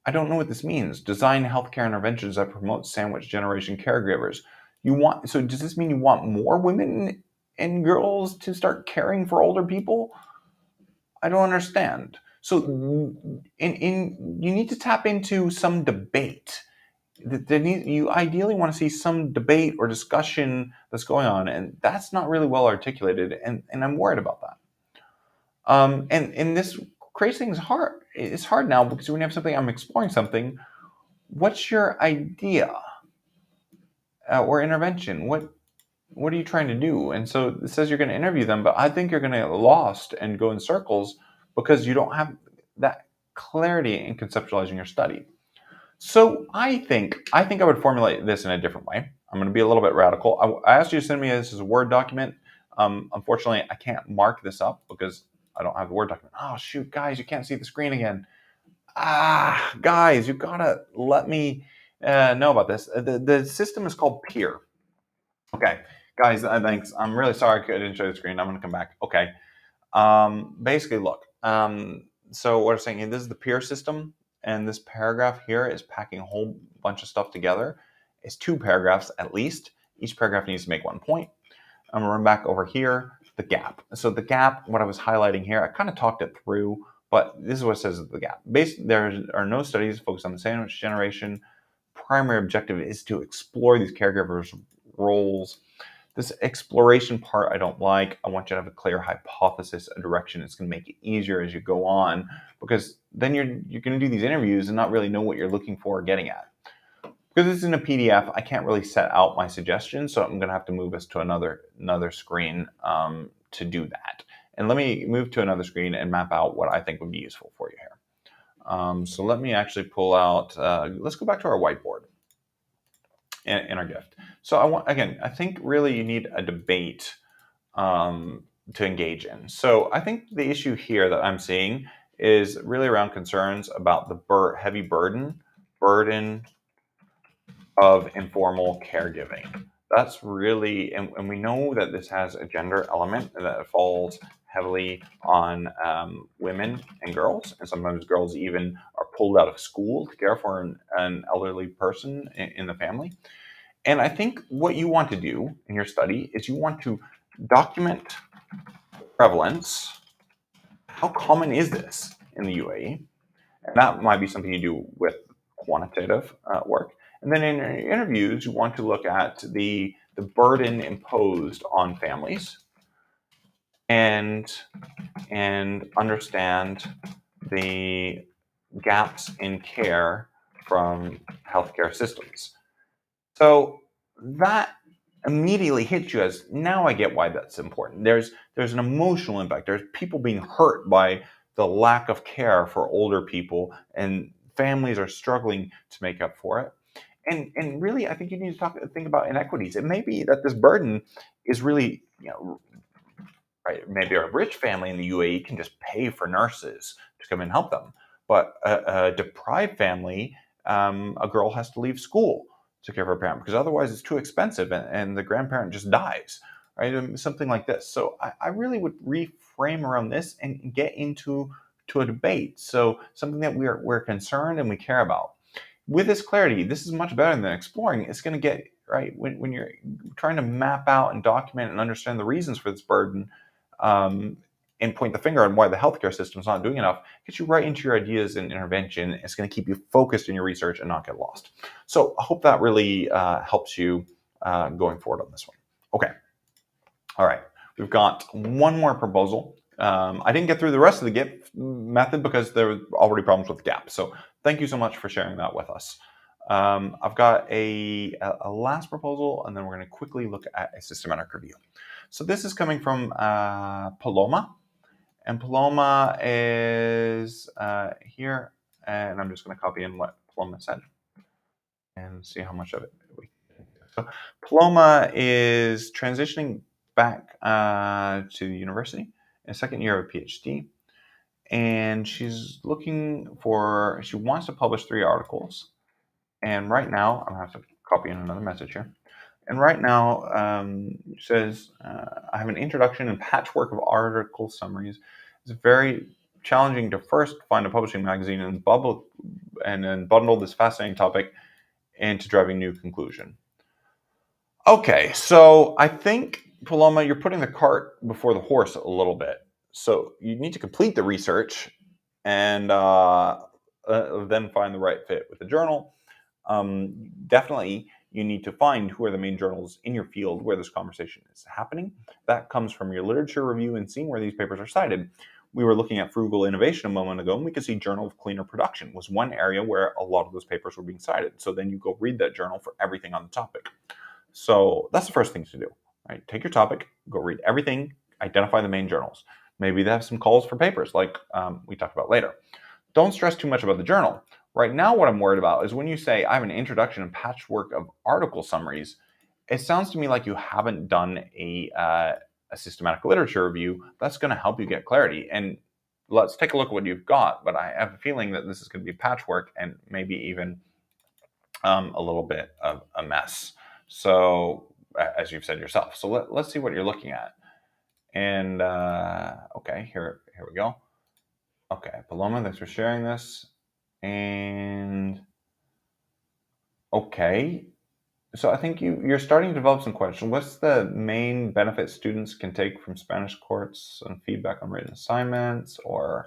I don't know what this means. Design healthcare interventions that promote sandwich generation caregivers. So does this mean you want more women and girls to start caring for older people? I don't understand. So you need to tap into some debate. You ideally want to see some debate or discussion that's going on, and that's not really well articulated, and I'm worried about that. And this creates things hard. It's hard now because when you have something, I'm exploring something. What's your idea or intervention? What are you trying to do? And so it says you're going to interview them, but I think you're going to get lost and go in circles because you don't have that clarity in conceptualizing your study. So I think I would formulate this in a different way. I'm going to be a little bit radical. I asked you to send me this as a Word document. Unfortunately, I can't mark this up because I don't have the Word document. Oh, shoot, guys, you can't see the screen again. Guys, you got to let me know about this. The system is called Peer. Okay, guys, thanks. I'm really sorry I didn't show the screen. I'm going to come back. Okay. Basically, look. So what I'm saying here, this is the Peer system, and this paragraph here is packing a whole bunch of stuff together. It's 2 paragraphs at least. Each paragraph needs to make 1 point. I'm going to run back over here, the gap. So the gap, what I was highlighting here, I kind of talked it through, but this is what it says is the gap. There are no studies focused on the sandwich generation. Primary objective is to explore these caregivers' roles. This exploration part I don't like. I want you to have a clear hypothesis, a direction. It's going to make it easier as you go on, because then you're going to do these interviews and not really know what you're looking for or getting at. Because this is in a PDF, I can't really set out my suggestions, so I'm going to have to move us to another screen to do that. And let me move to another screen and map out what I think would be useful for you here. So let me actually pull out, let's go back to our whiteboard in our gift. So I think really you need a debate to engage in. So I think the issue here that I'm seeing is really around concerns about the heavy burden of informal caregiving. That's really, and we know that this has a gender element that falls heavily on women and girls, and sometimes girls even are pulled out of school to care for an elderly person in the family. And I think what you want to do in your study is you want to document prevalence. How common is this in the UAE? And that might be something you do with quantitative work. And then in your interviews, you want to look at the burden imposed on families and understand the gaps in care from healthcare systems. So that immediately hits you as, now I get why that's important. There's an emotional impact. There's people being hurt by the lack of care for older people, and families are struggling to make up for it. And really, I think you need to think about inequities. It may be that this burden is really, right, maybe a rich family in the UAE can just pay for nurses to come and help them, but a deprived family, a girl has to leave school to care for her parent because otherwise it's too expensive, and the grandparent just dies, right? Something like this. So I really would reframe around this and get into a debate. So something that we're concerned and we care about. With this clarity, this is much better than exploring. It's going to get right when you're trying to map out and document and understand the reasons for this burden, um, and point the finger on why the healthcare system is not doing enough. Get you right into your ideas and intervention. It's going to keep you focused in your research and not get lost. So I hope that really helps you going forward on this one. Okay. All right. We've got one more proposal. I didn't get through the rest of the GIP method because there were already problems with GAP. So thank you so much for sharing that with us. I've got a last proposal, and then we're going to quickly look at a systematic review. So this is coming from Paloma, and Paloma is here, and I'm just going to copy in what Paloma said and see how much of it we can do. So Paloma is transitioning back to the university in second year of a PhD, and she's she wants to publish 3 articles. And right now, I'm going to have to copy in another message here. And right now, it says, I have an introduction and patchwork of article summaries. It's very challenging to first find a publishing magazine and then bundle this fascinating topic into driving new conclusion. Okay, so I think, Paloma, you're putting the cart before the horse a little bit. So you need to complete the research and then find the right fit with the journal. Definitely, you need to find who are the main journals in your field where this conversation is happening. That comes from your literature review and seeing where these papers are cited. We were looking at frugal innovation a moment ago, and we could see Journal of Cleaner Production was one area where a lot of those papers were being cited. So then you go read that journal for everything on the topic. So that's the first thing to do, right? Take your topic, go read everything, identify the main journals. Maybe they have some calls for papers like we talked about later. Don't stress too much about the journal. Right now, what I'm worried about is when you say, I have an introduction and patchwork of article summaries, it sounds to me like you haven't done a systematic literature review. That's going to help you get clarity. And let's take a look at what you've got. But I have a feeling that this is going to be patchwork and maybe even a little bit of a mess. So, as you've said yourself. So let's see what you're looking at. And, okay, here we go. Okay, Paloma, thanks for sharing this. And okay, so I think you're starting to develop some questions. What's the main benefit students can take from Spanish courts and feedback on written assignments? Or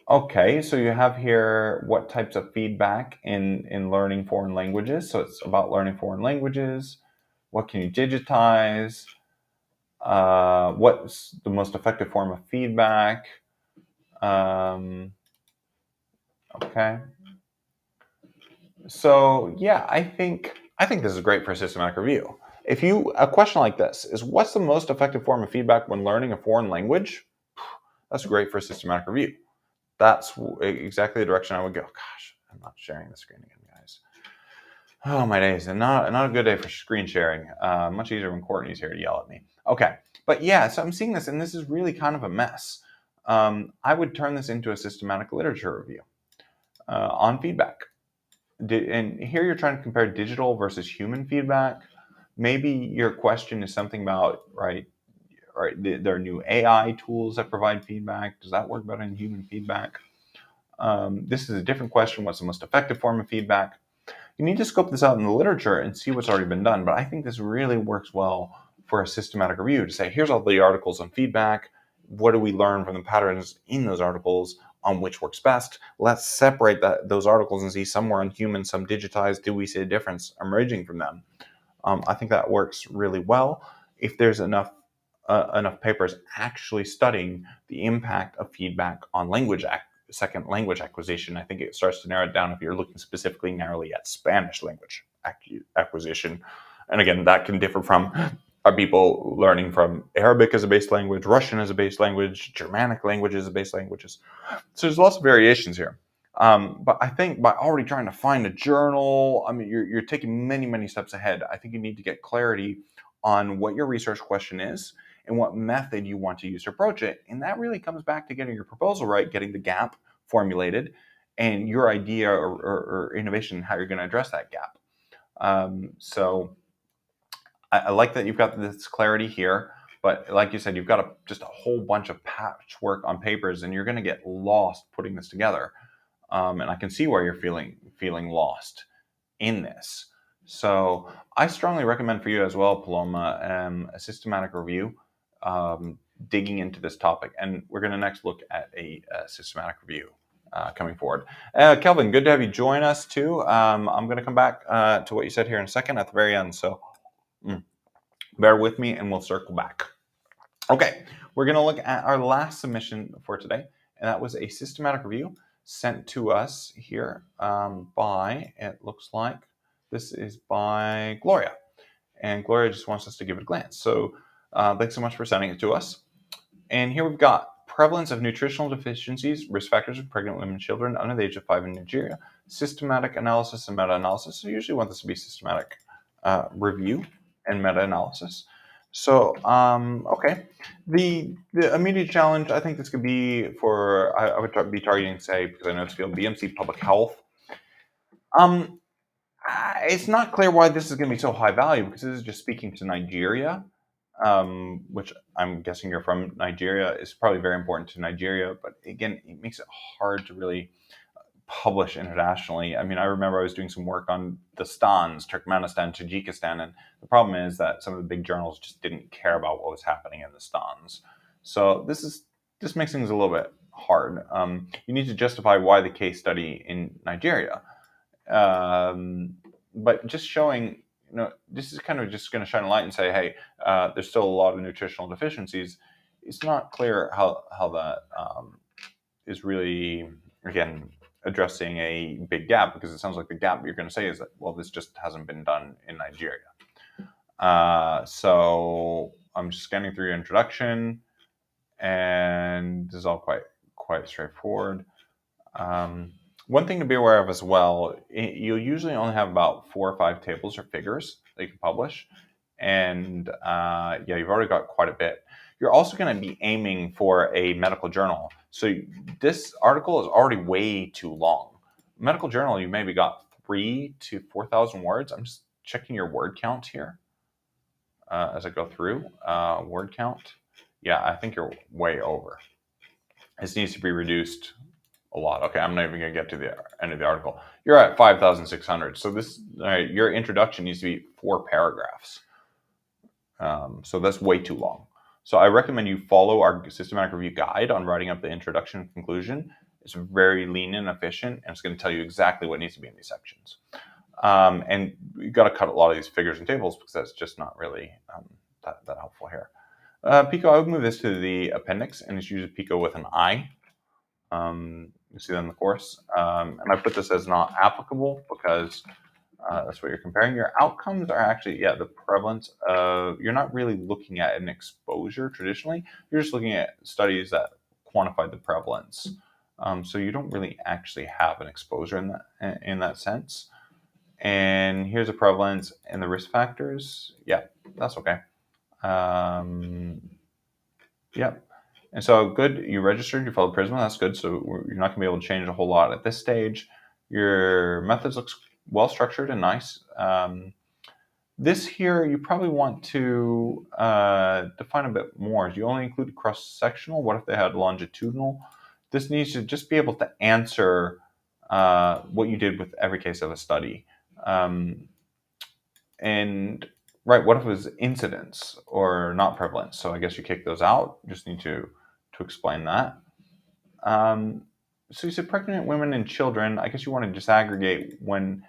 okay, so you have here what types of feedback in learning foreign languages. So it's about learning foreign languages. What can you digitize? What's the most effective form of feedback? Okay. So yeah, I think this is great for a systematic review. If a question like this is, what's the most effective form of feedback when learning a foreign language? That's great for a systematic review. That's exactly the direction I would go. Gosh, I'm not sharing the screen again, guys. Oh my days, and not a good day for screen sharing. Much easier when Courtney's here to yell at me. Okay, but yeah, so I'm seeing this, and this is really kind of a mess. I would turn this into a systematic literature review on feedback. And here you're trying to compare digital versus human feedback. Maybe your question is something about, right, there are new AI tools that provide feedback. Does that work better than human feedback? This is a different question. What's the most effective form of feedback? You need to scope this out in the literature and see what's already been done. But I think this really works well for a systematic review to say, here's all the articles on feedback. What do we learn from the patterns in those articles on which works best? Let's separate those articles and see somewhere on human, some digitized. Do we see a difference emerging from them? I think that works really well. If there's enough papers actually studying the impact of feedback on second language acquisition, I think it starts to narrow it down if you're looking specifically narrowly at Spanish language acquisition. And again, that can differ from Are people learning from Arabic as a base language, Russian as a base language, Germanic languages as base languages? So there's lots of variations here. But I think by already trying to find a journal, I mean, you're taking many, many steps ahead. I think you need to get clarity on what your research question is and what method you want to use to approach it. And that really comes back to getting your proposal right, getting the gap formulated, and your idea or innovation, how you're going to address that gap. So I like that you've got this clarity here, but like you said, you've got just a whole bunch of patchwork on papers, and you're going to get lost putting this together. And I can see why you're feeling lost in this. So I strongly recommend for you as well, Paloma, a systematic review, digging into this topic. And we're going to next look at a systematic review coming forward. Kelvin, good to have you join us too. I'm going to come back to what you said here in a second at the very end. So bear with me and we'll circle back. Okay, we're going to look at our last submission for today, and that was a systematic review sent to us here by, it looks like, this is by Gloria. And Gloria just wants us to give it a glance. So thanks so much for sending it to us. And here we've got prevalence of nutritional deficiencies, risk factors in pregnant women and children under the age of 5 in Nigeria, systematic analysis and meta-analysis. So you usually want this to be systematic review and meta-analysis. So, okay. The immediate challenge, I think this could be for, I would be targeting, say, because I know it's field BMC public health. It's not clear why this is going to be so high value, because this is just speaking to Nigeria, which I'm guessing you're from Nigeria. Is probably very important to Nigeria, but again, it makes it hard to really publish internationally. I mean, I remember I was doing some work on the Stans, Turkmenistan, Tajikistan, and the problem is that some of the big journals just didn't care about what was happening in the Stans. So this makes things a little bit hard. You need to justify why the case study in Nigeria, but just showing, this is kind of just going to shine a light and say, hey, there's still a lot of nutritional deficiencies. It's not clear how that is really, again, addressing a big gap, because it sounds like the gap you're going to say is that, well, this just hasn't been done in Nigeria. So I'm just scanning through your introduction, and this is all quite straightforward. One thing to be aware of as well, you'll usually only have about 4 or 5 tables or figures that you can publish, and yeah, you've already got quite a bit. You're also going to be aiming for a medical journal. So this article is already way too long. Medical journal, you maybe got 3,000 to 4,000 words. I'm just checking your word count here as I go through. Word count. Yeah, I think you're way over. This needs to be reduced a lot. Okay, I'm not even going to get to the end of the article. You're at 5,600. So your introduction needs to be 4 paragraphs. So that's way too long. So I recommend you follow our systematic review guide on writing up the introduction and conclusion. It's very lean and efficient, and it's going to tell you exactly what needs to be in these sections. And you've got to cut a lot of these figures and tables, because that's just not really that helpful here. Pico, I would move this to the appendix, and just use Pico with an I. You see that in the course. And I put this as not applicable because that's what you're comparing. Your outcomes are actually, the prevalence of, you're not really looking at an exposure traditionally. You're just looking at studies that quantify the prevalence. So you don't really actually have an exposure in that sense. And here's a prevalence and the risk factors. Yeah, that's okay. Yep. And so good, you registered, you followed Prisma, that's good. So you're not going to be able to change a whole lot at this stage. Your methods looks well structured and nice. This here, you probably want to define a bit more. Do you only include cross-sectional? What if they had longitudinal? This needs to just be able to answer what you did with every case of a study. And right, what if it was incidence or not prevalence? So I guess you kick those out. You just need to explain that. So you said pregnant women and children. I guess you want to disaggregate when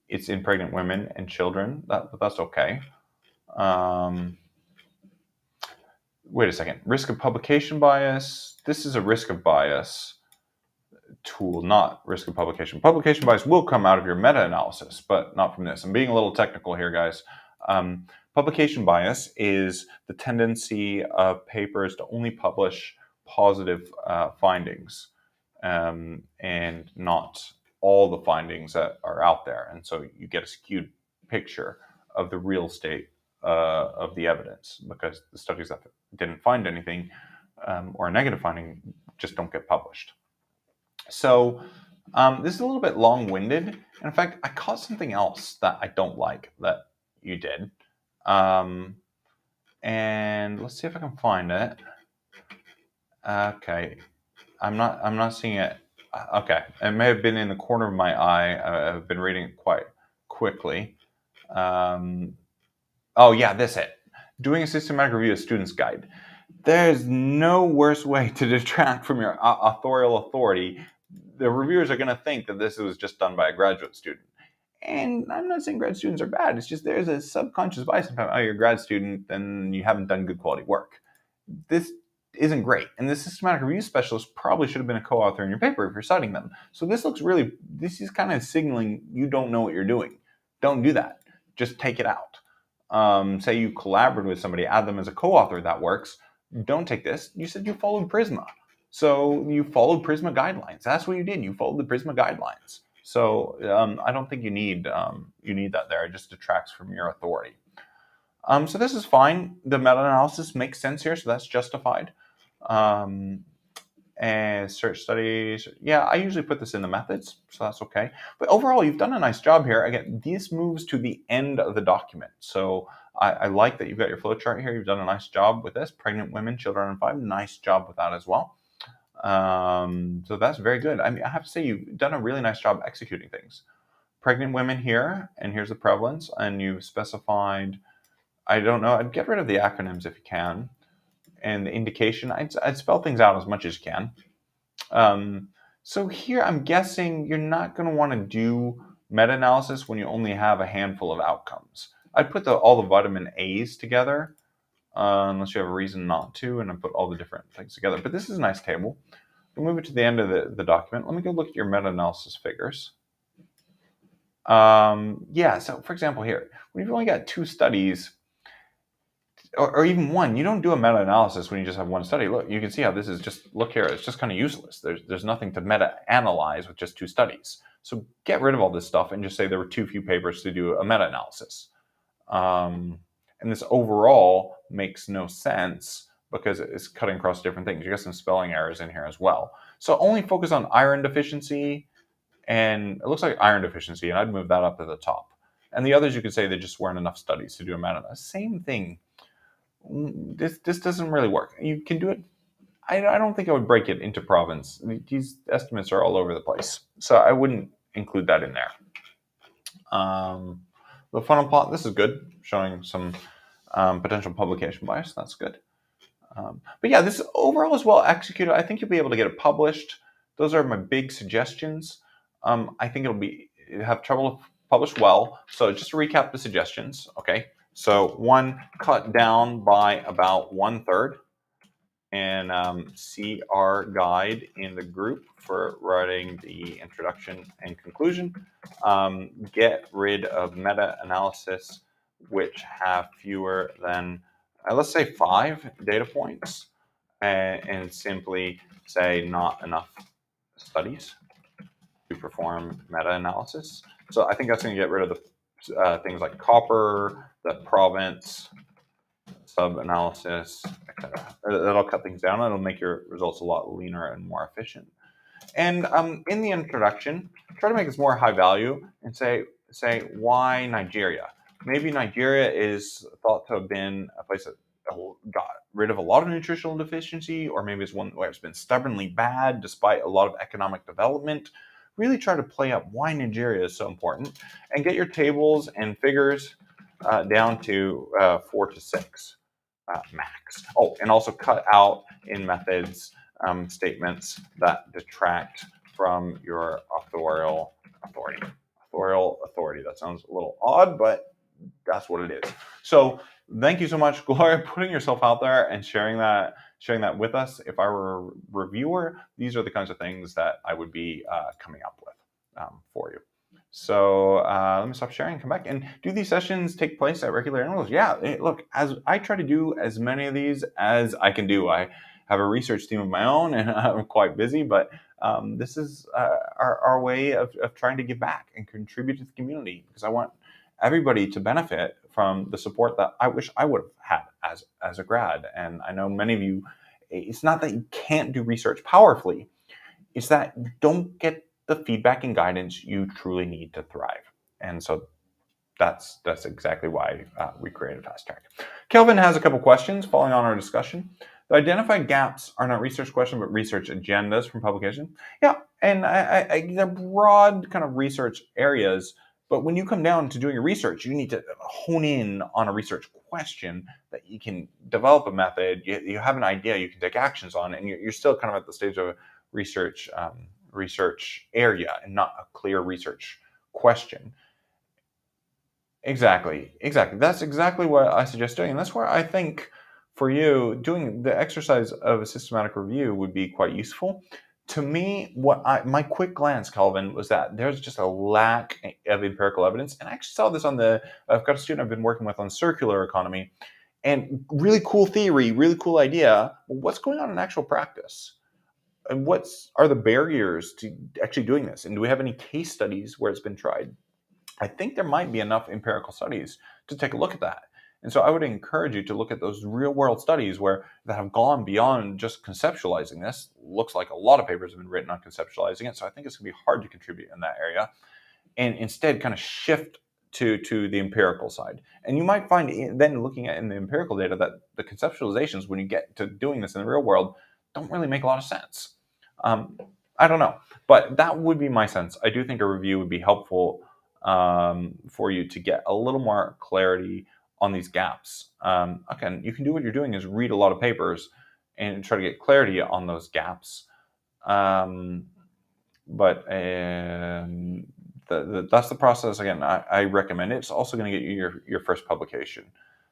it's in pregnant women and children. But that's okay. Wait a second. Risk of publication bias. This is a risk of bias tool, not risk of publication. Publication bias will come out of your meta-analysis, but not from this. I'm being a little technical here, guys. Publication bias is the tendency of papers to only publish positive findings and not all the findings that are out there. And so you get a skewed picture of the real state of the evidence because the studies that didn't find anything or a negative finding just don't get published. So this is a little bit long-winded. And in fact, I caught something else that I don't like that you did. And let's see if I can find it. Okay, I'm not seeing it. Okay, it may have been in the corner of my eye. I've been reading it quite quickly. Oh yeah, this it. Doing a systematic review of students' guide. There's no worse way to detract from your authorial authority. The reviewers are going to think that this was just done by a graduate student. And I'm not saying grad students are bad. It's just there's a subconscious bias about, oh, you're a grad student, then you haven't done good quality work. This isn't great. And the systematic review specialist probably should have been a co-author in your paper if you're citing them. So this is kind of signaling you don't know what you're doing. Don't do that. Just take it out. Say you collaborated with somebody, add them as a co-author, that works. Don't take this. You said you followed Prisma. So you followed Prisma guidelines. That's what you did. You followed the Prisma guidelines. So I don't think you need that there. It just detracts from your authority. So this is fine. The meta-analysis makes sense here, so that's justified. And search studies, yeah, I usually put this in the methods, so that's okay. But overall, you've done a nice job here. Again, this moves to the end of the document. So I like that you've got your flowchart here. You've done a nice job with this. Pregnant women, children under 5, nice job with that as well. So that's very good. I mean, I have to say you've done a really nice job executing things. Pregnant women here, and here's the prevalence, and you've specified, I don't know, I'd get rid of the acronyms if you can. And the indication, I'd spell things out as much as you can. So here I'm guessing you're not going to want to do meta-analysis when you only have a handful of outcomes. I'd put all the vitamin A's together, unless you have a reason not to, and I put all the different things together. But this is a nice table. We'll move it to the end of the document. Let me go look at your meta-analysis figures. Yeah, so for example here, when you've only got 2 studies, or even one, you don't do a meta-analysis when you just have one study. Look, you can see how this is just, look here, it's just kind of useless. There's nothing to meta-analyze with just 2 studies. So get rid of all this stuff and just say there were too few papers to do a meta-analysis. And this overall makes no sense because it's cutting across different things. You got some spelling errors in here as well. So only focus on iron deficiency, and it looks like iron deficiency, and I'd move that up to the top. And the others, you could say there just weren't enough studies to do a meta-analysis. Same thing. This doesn't really work. You can do it. I don't think I would break it into province. These estimates are all over the place, so I wouldn't include that in there. The funnel plot, this is good, showing some potential publication bias. That's good. But yeah, this overall is well executed. I think you'll be able to get it published. Those are my big suggestions. I think it'll have trouble published well. So just to recap the suggestions, okay? So 1, cut down by about 1/3, and see our guide in the group for writing the introduction and conclusion. Get rid of meta-analysis, which have fewer than, let's say 5 data points, and simply say not enough studies to perform meta-analysis. So I think that's going to get rid of the things like copper, the province, sub-analysis, etc. That'll cut things down. It'll make your results a lot leaner and more efficient. And in the introduction, try to make this more high value and say why Nigeria. Maybe Nigeria is thought to have been a place that got rid of a lot of nutritional deficiency, or maybe it's one where it's been stubbornly bad despite a lot of economic development. Really try to play up why Nigeria is so important, and get your tables and figures down to 4 to 6 max. Oh, and also cut out in methods statements that detract from your authorial authority. Authorial authority, that sounds a little odd, but that's what it is. So thank you so much, Gloria, putting yourself out there and sharing that with us. If I were a reviewer, these are the kinds of things that I would be coming up with for you. So let me stop sharing, come back. And do these sessions take place at regular intervals? Yeah, look, as I try to do as many of these as I can do. I have a research team of my own and I'm quite busy, but this is our way of trying to give back and contribute to the community because I want everybody to benefit from the support that I wish I would have had as a grad. And I know many of you, it's not that you can't do research powerfully, it's that you don't get the feedback and guidance you truly need to thrive. And so that's exactly why we created Fast Track. Kelvin has a couple questions following on our discussion. The identified gaps are not research questions, but research agendas from publication. Yeah, and they're broad kind of research areas, but when you come down to doing your research, you need to hone in on a research question that you can develop a method, you have an idea you can take actions on, and you're still kind of at the stage of a research area and not a clear research question. Exactly. That's exactly what I suggest doing. And that's where I think for you, doing the exercise of a systematic review would be quite useful. To me, my quick glance, Calvin, was that there's just a lack of empirical evidence. And I actually saw this I've got a student I've been working with on circular economy, and really cool theory, really cool idea. What's going on in actual practice? And what are the barriers to actually doing this? And do we have any case studies where it's been tried? I think there might be enough empirical studies to take a look at that. And so I would encourage you to look at those real world studies that have gone beyond just conceptualizing this. Looks like a lot of papers have been written on conceptualizing it. So I think it's going to be hard to contribute in that area and instead kind of shift to the empirical side. And you might find then looking at in the empirical data that the conceptualizations, when you get to doing this in the real world, don't really make a lot of sense. I don't know, but that would be my sense. I do think a review would be helpful for you to get a little more clarity on these gaps. Again, you can do what you're doing is read a lot of papers and try to get clarity on those gaps. But that's the process. Again, I recommend it. It's also going to get you your first publication.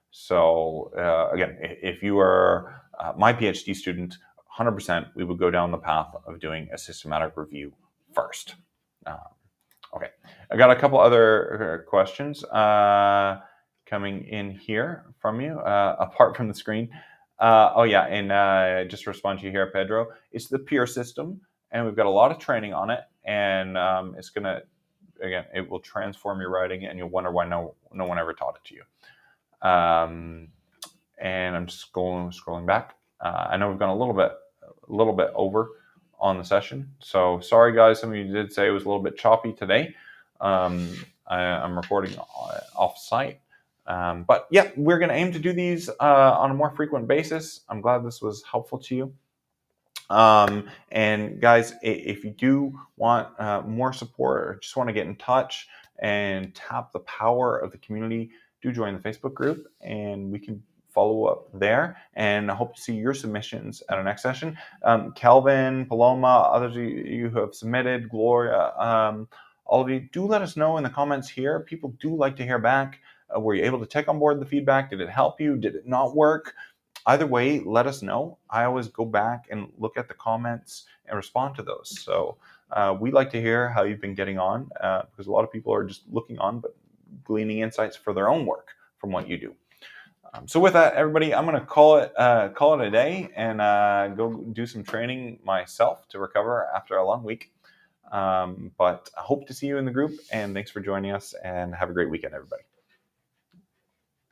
So again, if you are my PhD student, 100%, we would go down the path of doing a systematic review first. Okay, I got a couple other questions coming in here from you, apart from the screen. Oh yeah, and just to respond to you here, Pedro, it's the peer system, and we've got a lot of training on it, and it's gonna, again, it will transform your writing, and you'll wonder why no one ever taught it to you. And I'm just scrolling back. I know we've gone a little bit over on the session. So sorry, guys. Some of you did say it was a little bit choppy today. I'm recording off site. But yeah, we're going to aim to do these on a more frequent basis. I'm glad this was helpful to you. And guys, if you do want more support or just want to get in touch and tap the power of the community, do join the Facebook group and we can follow up there. And I hope to see your submissions at our next session. Kelvin, Paloma, others of you who have submitted, Gloria, all of you, do let us know in the comments here. People do like to hear back. Were you able to take on board the feedback? Did it help you? Did it not work? Either way, let us know. I always go back and look at the comments and respond to those. So we like to hear how you've been getting on because a lot of people are just looking on but gleaning insights for their own work from what you do. So with that, everybody, I'm going to call it a day and go do some training myself to recover after a long week. But I hope to see you in the group, and thanks for joining us, and have a great weekend, everybody.